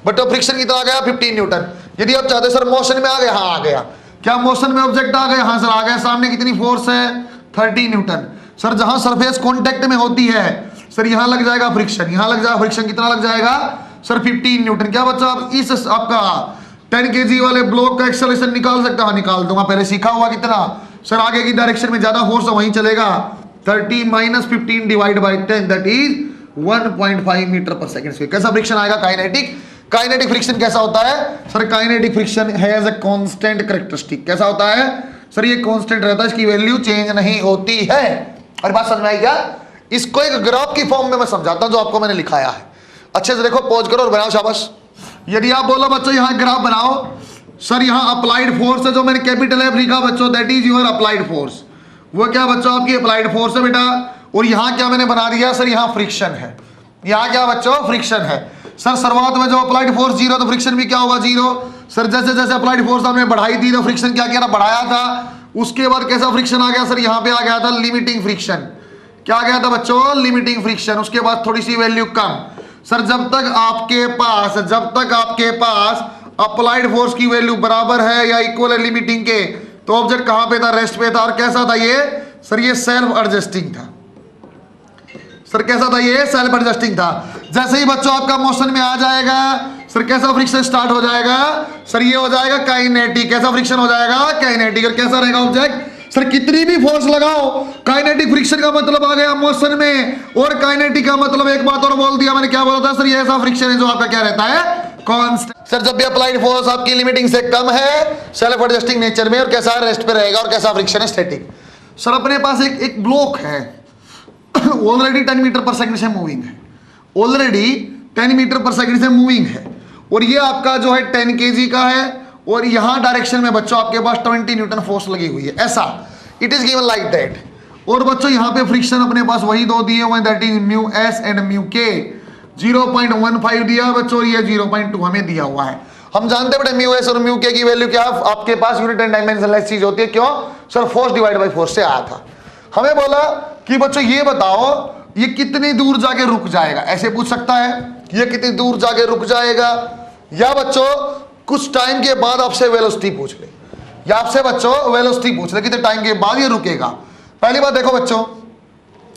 बट तो फ्रिक्शन कितना आ गया 15 न्यूटन। यदि आप चाहते सर मोशन में आ गया, हाँ आ गया, क्या मोशन में ऑब्जेक्ट आ गया, हाँ सर आ गया। सामने कितनी फोर्स है 30 न्यूटन। सर जहां सरफेस कॉन्टेक्ट में होती है सर यहां लग जाएगा फ्रिक्शन, यहां लग जाएगा फ्रिक्शन, कितना लग जाएगा सर 15 न्यूटन। क्या बच्चा आप इस आपका 10 kg वाले ब्लॉक का एक्सेलरेशन निकाल सकते हैं, हाँ निकाल दूंगा, पहले सीखा हुआ कितना सर, आगे की डायरेक्शन में ज्यादा फोर्स है वहीं चलेगा, 30 - 15 divide by 10, that is 1.5 metre per second. कैसा फ्रिक्शन आएगा काइनेटिक। काइनेटिक फ्रिक्शन कैसा होता है sir, kinetic friction has a constant characteristic. कैसा होता है सर, ये कांस्टेंट रहता है, इसकी वैल्यू चेंज नहीं होती है। और बात समझ में आई क्या, इसको एक ग्राफ की फॉर्म में मैं समझाता हूं जो आपको मैंने लिखाया है। अच्छे से देखो, पॉज करो और बनाओ, शाबाश। यदि आप बोलो बच्चों यहां ग्राफ बनाओ सर, यहां अप्लाइड फोर्स है, जो मैंने कैपिटल एफ लिखा बच्चों, that is your applied force. वो क्या बच्चों आपकी अप्लाइड फोर्स है बेटा। और यहां क्या मैंने बना दिया सर, यहां फ्रिक्शन है, यहां क्या बच्चों फ्रिक्शन है। सर शुरुआत में जो अप्लाइड फोर्स 0, तो फ्रिक्शन भी क्या होगा 0। सर जैसे जैसे अप्लाइड फोर्स हमने बढ़ाई थी तो फ्रिक्शन क्या किया ना, बढ़ाया था। उसके बाद कैसा फ्रिक्शन आ गया सर, यहां पे आ गया था लिमिटिंग फ्रिक्शन। क्या आ गया था बच्चों, लिमिटिंग फ्रिक्शन। उसके बाद थोड़ी सी वैल्यू कम, सर जब तक आपके पास अप्लाइड फोर्स की वैल्यू बराबर है या इक्वल है लिमिटिंग के, तो ऑब्जेक्ट कहां पे था, रेस्ट पे था। और कैसा था ये, सर ये सेल्फ एडजस्टिंग था। सर कैसा था ये, सेल्फ एडजस्टिंग था। जैसे ही बच्चों आपका मोशन में आ जाएगा, सर कैसा फ्रिक्शन स्टार्ट हो जाएगा, सर ये हो जाएगा काइनेटिक। कैसा फ्रिक्शन हो जाएगा, काइनेटिक। और कैसा रहेगा ऑब्जेक्ट, सर कितनी भी फोर्स लगाओ, काइनेटिक फ्रिक्शन का मतलब आ गया मोशन में, और काइनेटिक का मतलब एक बात और बोल दिया मैंने, क्या बोला था सर, ये ऐसा फ्रिक्शन है जो आपका क्या रहता है, कांस्टेंट। सर जब भी अप्लाइड फोर्स आपकी लिमिटिंग से कम है, सेल्फ एडजस्टिंग नेचर में, और कैसा रेस्ट पे रहेगा, और कैसा फ्रिक्शन है, स्टैटिक। सर अपने पास एक ब्लॉक है, ऑलरेडी 10 मीटर पर सेकंड से मूविंग है, ऑलरेडी 10 मीटर पर सेकंड से मूविंग है, और ये आपका जो है 10 kg का है, और यहां डायरेक्शन में बच्चों आपके पास 20 न्यूटन फोर्स लगी हुई है, ऐसा it is given like that. और बच्चों यहां पे फ्रिक्शन अपने पास वही दो दिए हुए, that is mu S and mu के। 0.15 दिया बच्चों, ये 0.2 हमें दिया हुआ है। हम जानते हैं बेटा म्यू एस और म्यू के की वैल्यू क्या आपके पास यूनिट एंड डायमेंशनलेस चीज होती है। क्यों, sir force divide by force से आया था। हमें बोला कि बच्चों ये बताओ ये कितनी दूर जाके रुक जाएगा, ऐसे पूछ सकता है, ये कितनी दूर जाके रुक जाएगा, या बच्चों कुछ टाइम के बाद आपसे वेलोसिटी पूछ ले, या आपसे बच्चों वेलोसिटी पूछ ले कितने टाइम के बाद ये रुकेगा। पहली बात देखो बच्चों,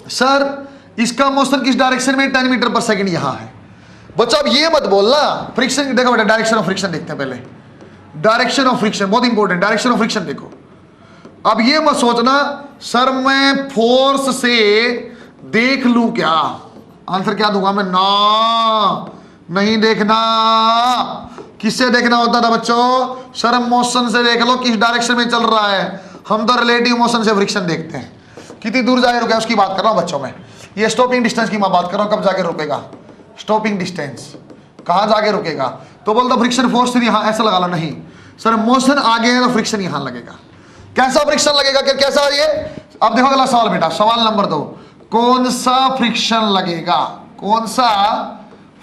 सर इसका मोशन किस डायरेक्शन में, 10 मीटर पर सेकंड यहां है। बच्चों अब ये मत बोलना फ्रिक्शन, देखो बेटा डायरेक्शन ऑफ फ्रिक्शन देखते हैं पहले, डायरेक्शन ऑफ फ्रिक्शन बहुत इंपॉर्टेंट, डायरेक्शन ऑफ फ्रिक्शन देखो। अब ये मत सोचना सर मैं फोर्स से देख लूं क्या, आंसर क्या दूंगा मैं, ना नहीं देखना। किससे देखना होता था बच्चों, सर मोशन से देख लो किस डायरेक्शन में चल रहा है। हम तो रिलेटिव मोशन से फ्रिक्शन देखते हैं, कितनी दूर जाके रुके उसकी बात कर रहा हूं बच्चों में। ये स्टॉपिंग डिस्टेंस की मैं बात कर रहा हूं, कब जाके रुकेगा, स्टॉपिंग डिस्टेंस कहां जाके रुकेगा। तो बोलता फ्रिक्शन फोर्स यहां ऐसा लगा ला, नहीं सर मोशन आगे है तो फ्रिक्शन यहां लगेगा। कैसा फ्रिक्शन लगेगा, कैसा ये, अब देखो अगला सवाल बेटा, सवाल नंबर 2, कौन सा फ्रिक्शन लगेगा, कौन सा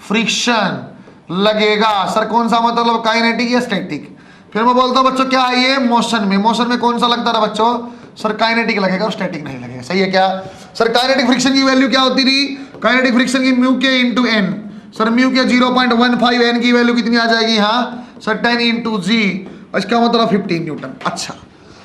फ्रिक्शन लगेगा। सर कौन सा मतलब काइनेटिक या स्टैटिक। फिर मैं बोलता हूं बच्चों क्या है ये, मोशन में, मोशन में कौन सा लगता था बच्चों, सर काइनेटिक लगेगा और स्टैटिक नहीं लगेगा। सही है क्या, सर काइनेटिक फ्रिक्शन की वैल्यू क्या होती थी, काइनेटिक फ्रिक्शन की म्यू के इंटू एन। सर म्यू के 0.15, एन की वैल्यू कितनी आ जाएगी यहाँ, सर 10 इंटू जी, इसका मतलब 15 न्यूटन। अच्छा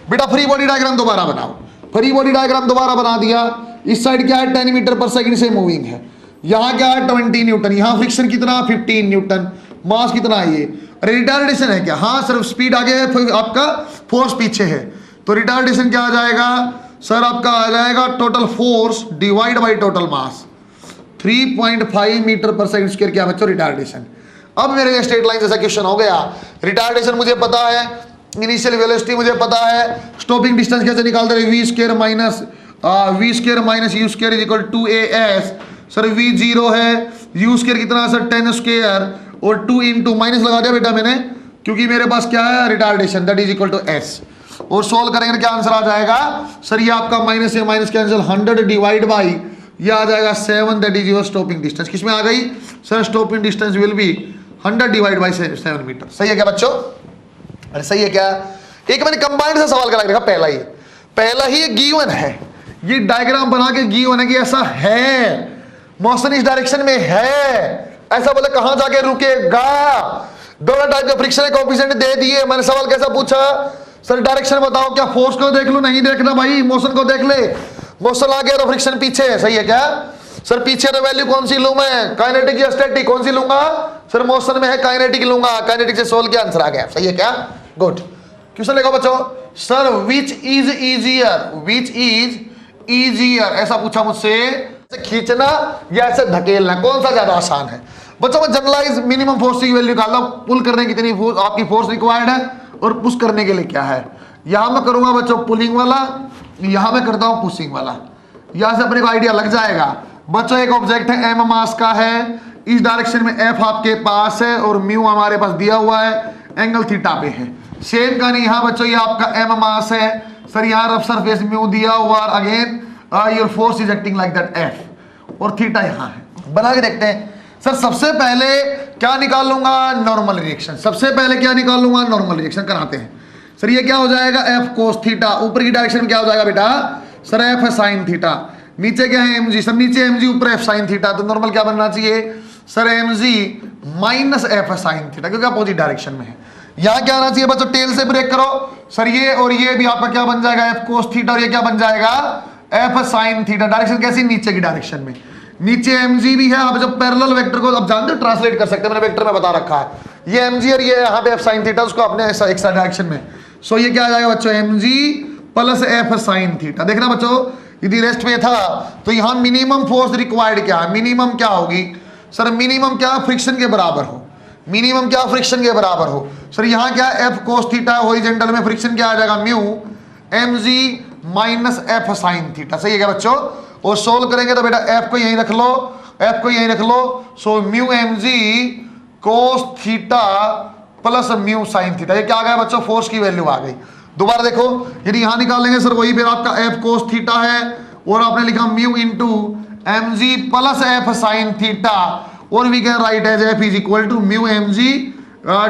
बेटा फ्री बॉडी डायग्राम दोबारा बनाओ, फ्री बॉडी डायग्राम दोबारा बना दिया। इस साइड क्या है, 10 मीटर पर सेकंड से मूविंग है, यहाँ क्या है 20 न्यूटन, यहाँ फ्रिक्शन कितना 15 न्यूटन, मास कितना है ये, रिटार्डेशन है क्या, हाँ सर स्पीड आगे है, आपका फोर्स पीछे है, तो रिटार्डेशन क्या आ जाएगा सर, आपका आ जाएगा total force divide by total mass, 3.5 metre per second square क्या बच्चों रिटार्डेशन। अब मेरे लिए स्ट्रेट लाइन जैसा क्वेश्चन हो गया, रिटार्डेशन मुझे पता है, इनिशियल वेलोसिटी मुझे पता है, स्टॉपिंग डिस्टेंस कैसे निकालते हैं, V square minus U square is equal to A S. Sir V 0 है, यू स्क्वायर कितना सर 10 स्क्वायर, और 2 इंटू माइनस लगा दिया बेटा मैंने, क्योंकि मेरे पास क्या है retardation, that is equal to S. और सोल्व करेंगे क्या आंसर आ जाएगा सर, ये आपका माइनस से माइनस कैंसिल, 100 डिवाइड बाई ये आ जाएगा 7, that is your stopping distance. किसमें आ गई sir, stopping distance will be 100 divide by 7 metre. सही है क्या बच्चों, अरे सही है क्या। एक मैंने कंबाइंड से सवाल करा देखा, पहला ही गिवन है, ये डायग्राम बना के गिवन है कि ऐसा है, मोशन इस डायरेक्शन में है, ऐसा बोले कहां जाके रुकेगा। दोनों टाइप के फ्रिक्शन के कोएफिशिएंट दे दिए, मैंने सवाल कैसा पूछा सर, डायरेक्शन बताओ, क्या फोर्स को देख लूं, नहीं देखना भाई, मोशन को देख ले, मोशन आगे तो फ्रिक्शन पीछे है। सही है क्या सर, पीछे तो वैल्यू कौन सी लूं मैं, काइनेटिक या स्टैटिक, कौन सी लूंगा सर, मोशन में है काइनेटिक लूंगा, काइनेटिक से सोल्व किया आंसर आ गया। सही है क्या, गुड। क्वेश्चन देखो बच्चों, सर विच इज इजियर, ऐसा पूछा मुझसे, खींचना या ऐसे धकेलना, कौन सा ज्यादा आसान है। बच्चों मैं जनरलाइज मिनिमम फोर्स की वैल्यू निकालता हूं, पुल करने की कितनी फोर्स आपकी फोर्स रिक्वायर्ड है, और पुश करने के लिए क्या है। यहां मैं करूंगा बच्चों पुलिंग वाला, यहां मैं करता हूं पुशिंग वाला, यहां से अपने को आइडिया लग जाएगा। बच्चों एक ऑब्जेक्ट है, एम मास का है, इस डायरेक्शन में एफ आपके पास है, और म्यू हमारे पास दिया हुआ है, एंगल थीटा पे है। सेम का नहीं यहाँ बच्चों, ये आपका एम मास है सर, यहाँ रफ सरफेस म्यू दिया हुआ, again your force is acting like that F, और थीटा यहाँ है। बना के देखते हैं सर, सबसे पहले क्या निकाल लूंगा, नॉर्मल रिएक्शन, सबसे पहले क्या निकाल लूंगा, नॉर्मल रिएक्शन कराते हैं। सर ये क्या हो जाएगा, एफ कोस थीटा, ऊपर की डायरेक्शन में क्या हो जाएगा बेटा सर, एफ है साइन थीटा, नीचे क्या है एम जी, सर नीचे एम जी ऊपर एफ साइन थीटा, तो नॉर्मल क्या बनना चाहिए sir mg minus F sine theta, क्योंकि अपोजिट डायरेक्शन में है। यहां क्या आना चाहिए बच्चों, टेल से ब्रेक करो सर, ये और ये भी आपका क्या बन जाएगा, एफ कोस थीटा, और ये क्या बन जाएगा, एफ साइन थीटा। डायरेक्शन कैसी, नीचे की डायरेक्शन में। नीचे mg भी है, आप जब पैरेलल वेक्टर को अब जानते हो ट्रांसलेट कर सकते हैं, मैंने वेक्टर में बता रखा है। ये mg और ये यहाँ पे एफ साइन थीटा, उसको अपने एक साइड डायरेक्शन में। सो ये क्या आ जाएगा बच्चों, mg plus F sine theta. देखना बच्चों, यदि रेस्ट में था तो यहाँ मिनिमम फोर्स रिक्वायर्ड क्या है, मिनिमम क्या होगी सर, मिनिमम क्या फ्रिक्शन के बराबर हो, मिनिमम क्या फ्रिक्शन के बराबर हो। सर यहाँ क्या एफ कोस थीटा, हॉरिजॉन्टल में फ्रिक्शन क्या आ जाएगा, mu mg minus F sine theta. सही है क्या बच्चों, और सोल्व करेंगे तो बेटा एफ को यहीं रख लो, एफ को यहीं रख लो। So mu mg cos theta plus mu sine theta, ये क्या आ गया बच्चों, फोर्स की वैल्यू आ गई। दोबारा देखो, यदि यहां निकालेंगे सर वही फिर आपका एफ कोस थीटा है, और आपने लिखा mu into mg plus F sine theta, और we can write as F is equal to mu mg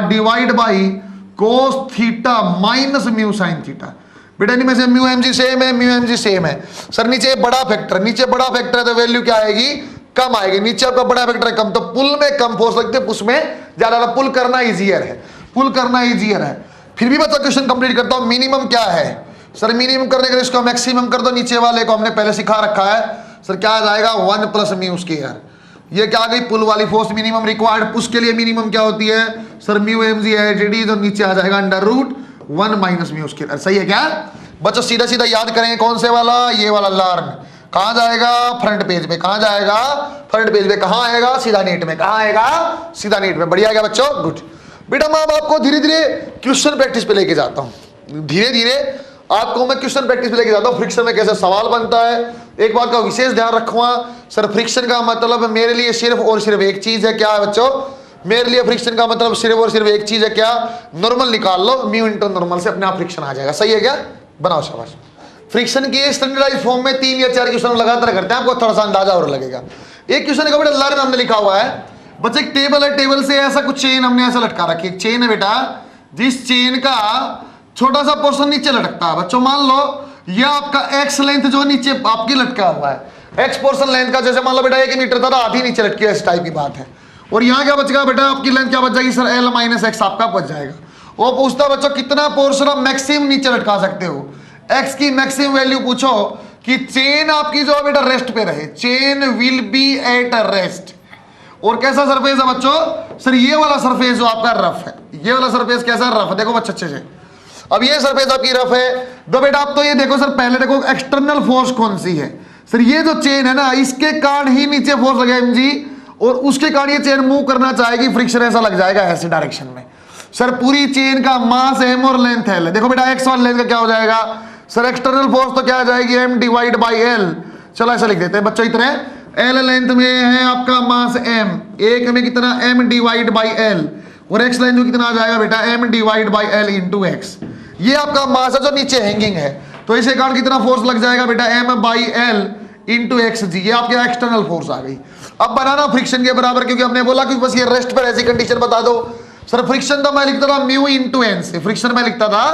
divide by cos theta minus mu sine theta. बेटा इनमें से म्यू mg सेम है, म्यू mg सेम है। सर नीचे बड़ा फैक्टर, नीचे बड़ा फैक्टर है तो वैल्यू क्या आएगी, कम आएगी। नीचे आपका बड़ा फैक्टर है कम, तो पुल में कम फोर्स लगते हैं, पुश में ज्यादा। पुल करना इजियर है, पुल करना इजियर है। फिर भी बच्चा क्वेश्चन कंप्लीट करता हूं, मिनिमम क्या है सर, मिनिमम करने के लिए इसको मैक्सिमम कर दो, नीचे वाले को हमने पहले सिखा रखा है। सर क्या आ जाएगा, 1 प्लस म्यू स्क्वायर। ये क्या आ गई, पुल वाली फोर्स मिनिमम रिक्वायर्ड। पुश के लिए मिनिमम क्या होती है सर, म्यू mg है, जो नीचे आ जाएगा under root 1 minus mu square. सही है क्या बच्चों, सीधा सीधा याद करेंगे कौन से वाला, ये वाला लर्न। कहां जाएगा, फ्रंट पेज पे। कहां जाएगा, फ्रंट पेज पे। कहां आएगा, सीधा नीट में। कहां आएगा, सीधा नीट में। बढ़िया है बच्चों, गुड। बेटा मैं अब आपको धीरे धीरे क्वेश्चन प्रैक्टिस पे लेके जाता हूं, धीरे धीरे आपको मैं क्वेश्चन प्रैक्टिस पे लेके जाता हूं। फ्रिक्शन में कैसे सवाल बनता है, एक बात का विशेष ध्यान रखूंगा सर, फ्रिक्शन का मतलब मेरे लिए सिर्फ और सिर्फ एक चीज है। क्या है बच्चों, मेरे लिए फ्रिक्शन का मतलब सिर्फ और सिर्फ एक चीज है, क्या, नॉर्मल निकाल लो, म्यू इंटू नॉर्मल से अपने आप फ्रिक्शन आ जाएगा। सही है क्या, बनाओ शाबाश। फ्रिक्शन के स्टैंडर्डाइज फॉर्म में 3 या 4 क्वेश्चन लगातार करते हैं, आपको थोड़ा सा अंदाजा और लगेगा। एक क्वेश्चन का बेटा लर्न हमने लिखा हुआ है बच्चे, एक टेबल है, टेबल से ऐसा कुछ चेन हमने ऐसा लटका रखी है। चेन है बेटा, जिस चेन का छोटा सा पोर्शन नीचे लटकता है। बच्चों मान लो यह आपका एक्स लेंथ जो नीचे आपकी लटका हुआ है, एक्स पोर्शन लेंथ का, जैसे मान लो बेटा 1 मीटर था, आधी नीचे लटकी है, इस टाइप की बात है। और यहाँ क्या बचेगा बेटा, आपकी लेंथ क्या बच जाएगी सर, एल माइनस एक्स आपका बच जाएगा। वो पूछता बच्चों कितना पोर्शन आप मैक्सिमम नीचे लटका सकते हो, एक्स की मैक्सिमम वैल्यू पूछो कि चेन आपकी जो बेटा रेस्ट पे रहे, chain will be at rest. और कैसा सरफेस है बच्चों सर, ये वाला सरफेस जो आपका रफ है, ये वाला सरफेस कैसा रफ है, देखो बच्चे अच्छे से। अब ये सरफेस आपकी रफ है तो बेटा आप तो ये देखो सर, पहले देखो एक्सटर्नल फोर्स कौन सी है सर, ये जो चेन है ना, इसके कारण ही नीचे फोर्स लगे mg, और उसके कारण ये चेन मूव करना चाहेगी, फ्रिक्शन ऐसा लग जाएगा ऐसे डायरेक्शन में। सर पूरी चेन का मास m और लेंथ l है। देखो बेटा एक्स वाली लेंथ का क्या हो जाएगा सर, एक्सटर्नल फोर्स तो क्या आ जाएगी, m डिवाइड बाई l। चलो ऐसा लिख देते हैं बच्चों, इतने l लेंथ में है आपका मास m, एक में कितना m डिवाइड बाई l, और x लेंथ में कितना आ जाएगा बेटा m divide by l into x। ये आपका मास है जो नीचे हैंगिंग है, तो इसे कारण कितना फोर्स लग जाएगा बेटा, m by l into X g. ये आपके एक्सटर्नल फोर्स आ गई। अब बनाना फ्रिक्शन के बराबर, क्योंकि हमने बोला कि बस ये रेस्ट पर ऐसी कंडीशन बता दो। सर फ्रिक्शन तो मैं लिखता था म्यू इंटू एन से, फ्रिक्शन में लिखता था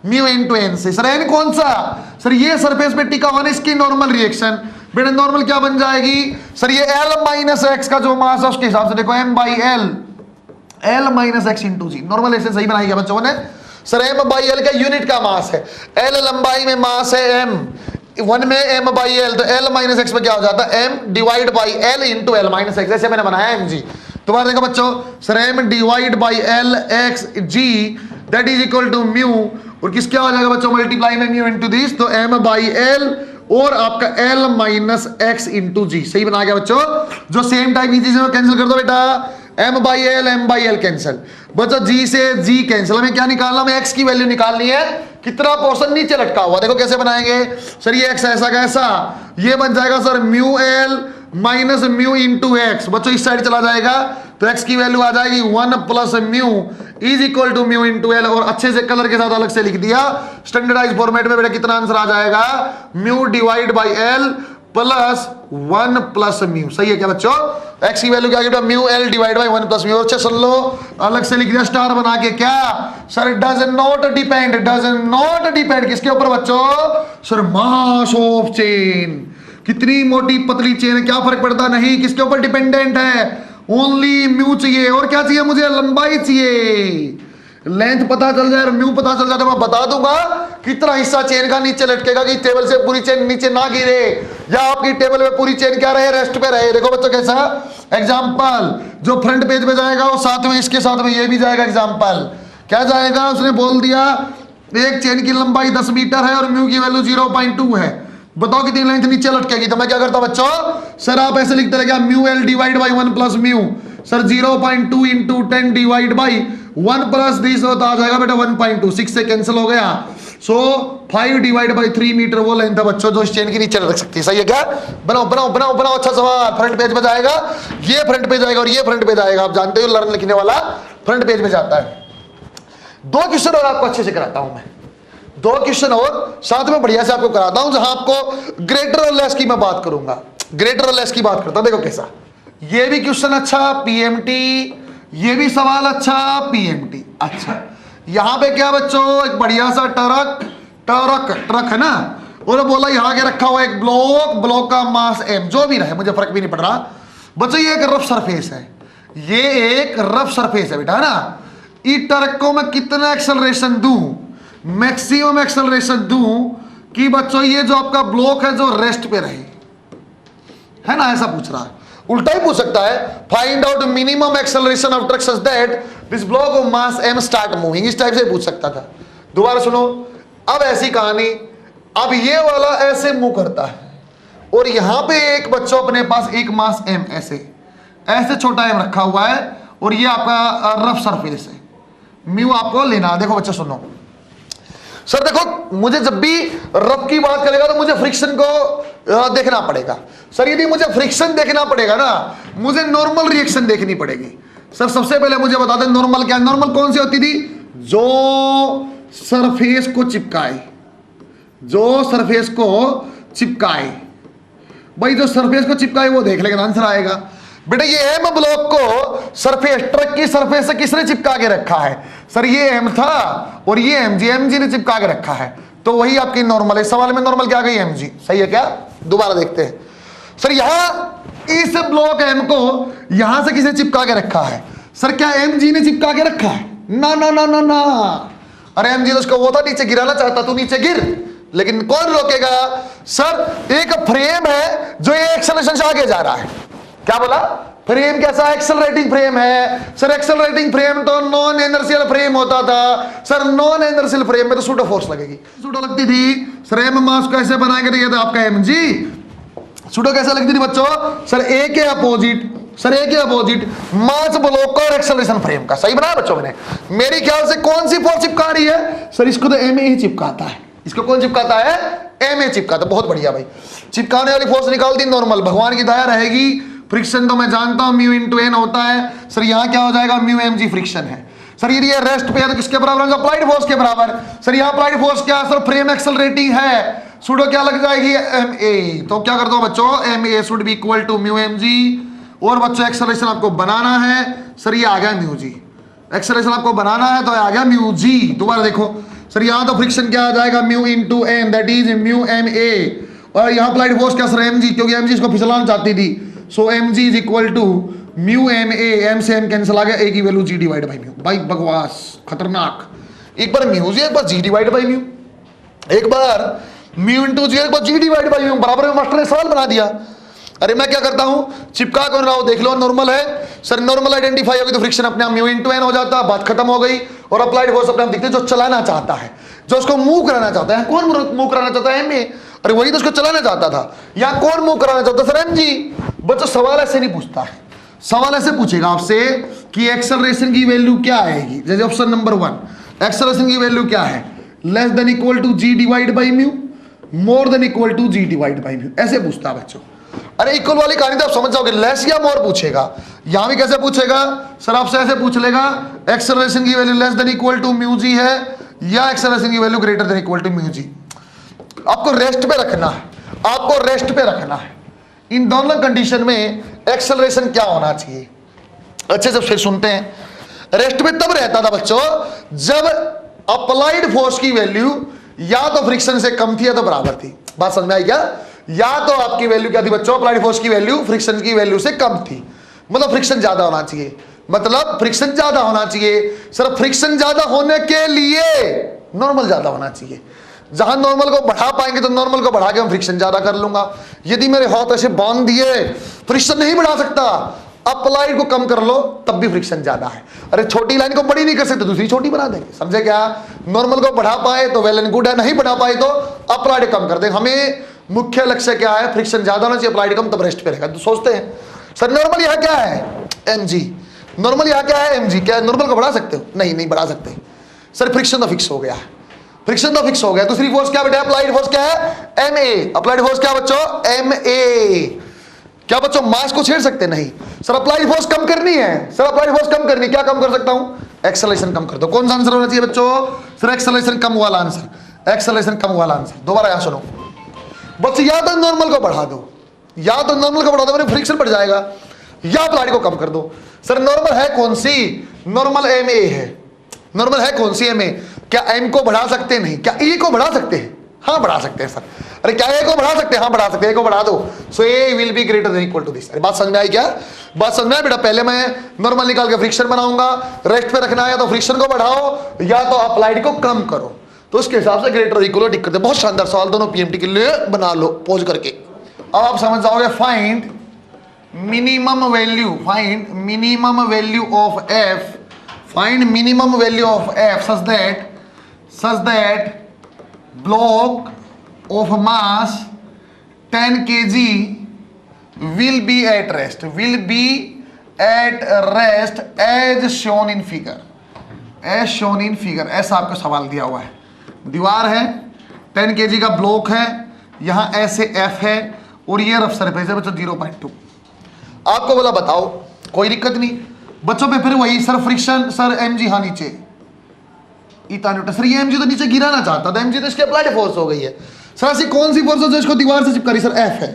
म्यू इंटू एन से। सर एन कौन सा सर, ये सरफेस पे टिका हुआ, इसकी नॉर्मल रिएक्शन। बेटा नॉर्मल क्या बन जाएगी सर, ये एल माइनस एक्स का जो मास है उसके हिसाब से देखो, M by L, L minus X into G. Normal reaction सही बनाई गया बच्चों ने। सर एम बाई एल का यूनिट का मास है, एल लंबाई में मास है एम, 1 में m बाई एल, तो l माइनस एक्स में क्या हो जाता है, m divide by l into L minus X, ऐसे मैंने बनाया mg। दोबारा देखो बच्चों sir, m divide by L X G that is equal to mu, और किस क्या हो जाएगा बच्चों, मल्टीप्लाई में म्यू इंटू दिस, तो m बाई एल और आपका l minus X into G. सही बना गया बच्चों। जो सेम टाइप की चीजें कैंसिल कर दो बेटा, m बाई एल कैंसिल, बच्चों g से g कैंसिल। हमें क्या निकालना, हमें x की वैल्यू निकालनी है, कितना पोर्शन नीचे लटका हुआ। देखो कैसे बनाएंगे सर, ये x ऐसा कैसा, ये बन जाएगा sir mu l minus mu into x. बच्चों इस साइड चला जाएगा तो x की वैल्यू आ जाएगी 1 plus mu is equal to mu into L, और अच्छे से कलर के साथ अलग से लिख दिया स्टैंडर्डाइज फॉर्मेट में। बेटा कितना आंसर आ जाएगा, mu divide by L plus 1 plus mu. सही है क्या बच्चों, x की वैल्यू क्या है, mu L divide by 1 plus mu. अच्छा सुन लो, अलग से लिख दिया स्टार बना के, क्या सर, डज नॉट डिपेंड किसके ऊपर बच्चों सर, मास ऑफ चेन। कितनी मोटी पतली चेन है, क्या फर्क पड़ता नहीं, किसके ऊपर डिपेंडेंट है, ओनली म्यू चाहिए। और क्या चाहिए मुझे? लंबाई चाहिए। लेंथ पता चल जाए, म्यू पता चल जाए तो मैं बता दूंगा कितना हिस्सा चेन का नीचे लटकेगा कि टेबल से पूरी चेन नीचे ना गिरे, या आपकी टेबल में पूरी चेन क्या रहे? रेस्ट पे रहे। देखो बच्चों कैसा एग्जांपल, जो फ्रंट पेज पे जाएगा वो साथ में इसके साथ में ये भी जाएगा। एग्जांपल क्या जाएगा? उसने बोल दिया एक चेन की लंबाई 10 मीटर है और म्यू की वैल्यू 0.2 है। बताओ कितनी लेंथ नीचे लटकेगी? तो मैं क्या करता हूं बच्चों, सर आप ऐसे लिखते रहे mu L divide by 1 plus mu, sir 0.2 into 10 divide by 1 plus this होता आ जाएगा बेटा 1.2, 6 से कैंसिल हो गया। सो 5 डिवाइड बाई 3 मीटर वो लेंथ है बच्चों जो इस चेन के नीचे रख सकती है। सही है क्या? बनाओ बनाओ बनाओ बनाओ। अच्छा सवाल। फ्रंट पेज पे जाएगा, ये फ्रंट पेज आएगा और ये फ्रंट पेज आएगा। आप जानते हो लर्न लिखने वाला फ्रंट पेज में जाता है। 2 क्वेश्चन और आपको अच्छे से कराता हूं मैं, 2 क्वेश्चन और साथ में बढ़िया से आपको कराता हूं, जहां आपको ग्रेटर और लेस की मैं बात करूंगा। ग्रेटर और लेस की बात करता हूं। देखो कैसा, ये भी क्वेश्चन अच्छा पीएमटी, ये भी सवाल अच्छा पीएमटी। अच्छा यहां पे क्या बच्चों, एक बढ़िया सा ट्रक है ना, और बोला यहां के रखा हुआ एक ब्लॉक का मास m, जो भी रहे मुझे फर्क भी नहीं पड़ रहा बच्चों। ये एक रफ सरफेस है, ये एक रफ सरफेस है बेटा, है ना। इस ट्रक को मैं कितना एक्सेलरेशन दूं, मैक्सिमम एक्सेलरेशन दूं कि बच्चों ये जो आपका ब्लॉक है जो रेस्ट पे रहे, है ना। ऐसा पूछ रहा है। उल्टा ही पूछ सकता है, find out minimum acceleration of truck such that this block of mass m start moving. इस टाइप से पूछ सकता था। दोबारा सुनो, अब ऐसी कहानी, अब ये वाला ऐसे मूव करता है और यहां पे एक बच्चों अपने पास एक मास m ऐसे छोटा m रखा हुआ है और ये आपका रफ सरफेस है, म्यू आपको लेना। देखो बच्चों सुनो, सर देखो मुझे जब भी रफ की बात करेगा तो मुझे फ्रिक्शन को देखना पड़ेगा। सर यदि मुझे फ्रिक्शन देखना पड़ेगा ना, मुझे नॉर्मल रिएक्शन देखनी पड़ेगी। सर सबसे पहले मुझे बता दें नॉर्मल क्या, नॉर्मल कौन सी होती थी? जो सरफेस को चिपकाए, जो सरफेस को चिपकाए। भाई जो सरफेस को चिपकाए वो देख लेगा, आंसर आएगा। बेटा ये एम ब्लॉक को सरफेस, ट्रक की सरफेस से किसने चिपका के रखा है? सर ये एम था और ये एमजी ने चिपका के रखा है, तो वही आपकी नॉर्मल है। सवाल में नॉर्मल क्या गई? एमजी। सही है क्या? दोबारा देखते हैं। सर यहां इस ब्लॉक एम को यहां से किसने चिपका के रखा है? सर क्या एमजी ने चिपका के रखा है? ना ना ना ना ना, अरे एमजी तो उसको वो था नीचे गिराना चाहता, तू नीचे गिर, लेकिन कौन रोकेगा? सर एक फ्रेम है जो ये एक्सेलरेशन से आगे जा रहा है। क्या बोला? फ्रेम कैसा? एक्सेलरेटिंग फ्रेम है। सर एक्सेलरेटिंग फ्रेम तो नॉन इनर्शियल फ्रेम होता था। सर नॉन इनर्शियल फ्रेम में तो सूडो फोर्स लगेगी, सूडो लगती थी। सर एम मास को ऐसे बनाएंगे तो ये तो आपका एमजी। सूडो कैसे लगती थी बच्चों? सर ए के अपोजिट, सर ए के अपोजिट मास ब्लॉक का और एक्सेलरेशन फ्रेम का। सही बनाया बच्चों मैंने? मेरी ख्याल से कौन सी फोर्स चिपका रही है? सर इसको तो एम ही चिपकाता है। इसको कौन चिपकाता है? एम ए चिपकाता। बहुत बढ़िया भाई, चिपकाने वाली फोर्स निकाल दी नॉर्मल, भगवान की दया रहेगी। फ्रिक्शन तो मैं जानता हूं म्यू इंटू एन होता है। सर यहां क्या हो जाएगा? म्यू एम जी फ्रिक्शन है। सर ये रेस्ट पे है तो किसके बराबर? अप्लाइड फोर्स के बराबर। सर यहां अप्लाइड फोर्स क्या है? सर फ्रेम एक्सेलरेटिंग है, सूडो क्या लग जाएगी? M A. तो क्या करता हूं बच्चों? M A should be equal to mu M G. और बच्चों एक्सेलरेशन आपको बनाना है, सर ये आ गया म्यू जी। एक्सेलरेशन आपको बनाना है तो आ गया म्यू जी। दोबारा देखो सर, यहां तो फ्रिक्शन क्या आ जाएगा? Mu into N, that is mu M A. और यहां अप्लाइड फोर्स क्या? सर एम जी, क्योंकि एम जी इसको फिसलाना चाहती थी। So M g is equal to mu M A, M से एम कैंसिल आ गया, ए की वैल्यू जी डिवाइड बाई म्यू। भाई बकवास, खतरनाक। एक बार म्यू जी, एक बार जी डिवाइड बाई म्यू, एक बार म्यू इंटू जी, एक बार जी डिवाइड बाई म्यू। बराबर में मास्टर ने सवाल बना दिया। अरे मैं क्या करता हूं, चिपका कर रहा हूं, देख लो नॉर्मल है। सर नॉर्मल आइडेंटिफाई होगी तो फ्रिक्शन अपने आप म्यू इंटू एन हो जाता, बात खत्म हो गई। और अप्लाइड फोर्स अपने आप दिखते, जो चलाना चाहता है, जो उसको मूव कराना चाहता है। कौन मूव कराना चाहता है? M A. अरे वही तो उसको चलाना चाहता था। यहां कौन मूव कराना चाहता? Sir M G. बच्चों सवाल ऐसे नहीं पूछता है, सवाल ऐसे पूछेगा आपसे कि एक्सेलरेशन की वैल्यू क्या आएगी। जैसे ऑप्शन नंबर 1, एक्सेलरेशन की वैल्यू क्या है? Less than equal to G divide by mu, more than equal to G divide by mu. ऐसे पूछता है बच्चों। अरे इक्वल वाली कहानी तो आप समझ जाओगे, लेस या मोर पूछेगा। यहां भी कैसे पूछेगा? सर आपसे ऐसे पूछ लेगा, एक्सेलरेशन की value less than equal to mu g है या एक्सेलरेशन की value greater than equal to mu g. आपको रेस्ट पे रखना है, आपको रेस्ट पे रखना है। इन दोनों कंडीशन में एक्सेलरेशन क्या होना चाहिए? अच्छे से फिर सुनते हैं। रेस्ट पे तब रहता था बच्चों जब अप्लाइड फोर्स की वैल्यू या तो फ्रिक्शन से कम थी या तो बराबर थी। बात समझ में आई क्या? या तो आपकी वैल्यू क्या थी बच्चों? अप्लाइड फोर्स की वैल्यू फ्रिक्शन की वैल्यू से कम थी, मतलब फ्रिक्शन ज्यादा होना चाहिए, मतलब फ्रिक्शन ज्यादा होना चाहिए। सर फ्रिक्शन ज्यादा होने के लिए नॉर्मल ज्यादा होना चाहिए। जहां नॉर्मल को बढ़ा पाएंगे तो नॉर्मल को बढ़ा के मैं फ्रिक्शन ज्यादा कर लूंगा। यदि मेरे हाथ ऐसे बांध दिए, फ्रिक्शन नहीं बढ़ा सकता, अप्लाइड को कम कर लो तब भी फ्रिक्शन ज्यादा है। अरे छोटी लाइन को बड़ी नहीं कर सकते, दूसरी छोटी बना देंगे, समझे क्या? नॉर्मल को बढ़ा पाए तो वेल एंड गुड है, नहीं बढ़ा पाए तो अप्लाइड कम कर देंगे। हमें मुख्य लक्ष्य क्या है? फ्रिक्शन ज्यादा होना चाहिए, अप्लाइड कम, तब रेस्ट पे रहेगा। तो सोचते हैं सर नॉर्मल यहां क्या है? mg। नॉर्मल यहां क्या है? mg। क्या नॉर्मल को बढ़ा सकते हो? नहीं, नहीं बढ़ा सकते। सर फ्रिक्शन तो फिक्स हो गया, फ्रिक्शन तो फिक्स हो गया। दूसरी फोर्स क्या बेटा? अप्लाइड फोर्स क्या है? ma। अप्लाइड फोर्स क्या बच्चों? ma। क्या बच्चों मास को छेड़ सकते? नहीं। सर अप्लाइड फोर्स कम करनी है, सर अप्लाइड फोर्स कम करनी, क्या कम कर सकता हूं? एक्सेलरेशन कम कर दो। कौन सा आंसर होना चाहिए बच्चों? सर एक्सेलरेशन कम वाला आंसर, एक्सेलरेशन कम वाला आंसर। दोबारा यहां सुनो बच्चों, या तो नॉर्मल को बढ़ा दो, या तो नॉर्मल को बढ़ा दो, मेरे फ्रिक्शन बढ़ जाएगा, या अप्लाइड को कम कर दो। सर नॉर्मल है कौन सी? नॉर्मल ma है। नॉर्मल है कौन सी? ma। क्या m को बढ़ा सकते? नहीं। क्या e को बढ़ा सकते हैं? हाँ बढ़ा सकते हैं सर। अरे क्या a को बढ़ा सकते हैं? हाँ बढ़ा सकते हैं, a को बढ़ा दो। So a will be greater than equal to this. अरे बात समझ में आई क्या? बात समझ में आई बेटा? पहले मैं नॉर्मल निकाल के फ्रिक्शन बनाऊंगा, रेस्ट पे रखना है तो फ्रिक्शन को बढ़ाओ या तो अप्लाइड को कम करो, तो उसके हिसाब से ग्रेटर इक्वल टिक करते। बहुत शानदार सवाल, दोनों पीएमटी के लिए बना लो पॉज करके। अब आप समझ जाओगे। Find minimum value, find minimum value of f, find minimum value of f such that block of mass 10 kg will be at rest, will be at rest as shown in figure, as shown in figure। ऐसा आपको सवाल दिया हुआ है, दीवार है, 10 kg का ब्लॉक है, यहां ऐसे f है और ये रफ सरफेस है बच्चों 0.2। आपको बोला बताओ, कोई दिक्कत नहीं बच्चों पे, फिर वही सर फ्रिक्शन, सर mg हाँ नीचे इतना न्यूटन। सर ये mg तो नीचे गिराना चाहता था, mg तो इसकी अप्लाइड फोर्स हो गई है। सर ऐसी कौन सी फोर्स है जो इसको दीवार से चिपका रही? सर f है।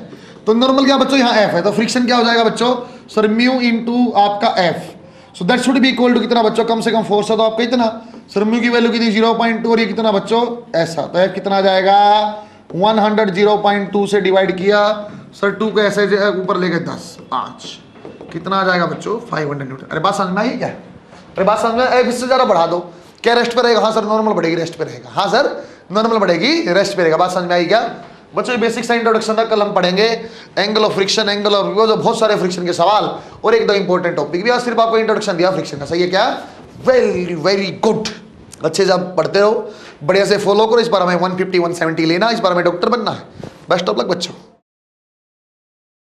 तो नॉर्मल क्या बच्चों? यहाँ f है, तो फ्रिक्शन क्या हो जाएगा बच्चों? सर म्यू इंटू आपका f। So that should be equal to कितना बच्चों? कम से कम फोर्स है तो आपका इतना। सर म्यू की वैल्यू कितनी? 0.2 और ये कितना बच्चों? ऐसा। तो f कितना आ जाएगा? 100 0.2 से डिवाइड किया सर 2 को ऐसे ऊपर लेके 10 5 कितना आ जाएगा बच्चों? 500 न्यूटन। अरे बात समझ में आई क्या? अरे बात समझ में? एफ इससे ज्यादा बढ़ा दो, क्या रेस्ट पे रहेगा? हाँ सर नॉर्मल बढ़ेगी, रेस्ट पे रहेगा। हाँ सर नॉर्मल बढ़ेगी, रेस्ट पे रहेगा। बात समझ में आई क्या बच्चों? बेसिक सा इंट्रोडक्शन था, कल हम पढ़ेंगे angle of friction, angle of जो बहुत सारे फ्रिक्शन के सवाल और एक दो इंपॉर्टेंट टॉपिक भी। आज सिर्फ आपको इंट्रोडक्शन दिया फ्रिक्शन का, सही है क्या? Very very good. अच्छे से आप पढ़ते रहो, बढ़िया से फॉलो करो। इस बार हमें 150 170 लेना, इस बार हमें डॉक्टर बनना है। बेस्ट ऑफ लक बच्चों।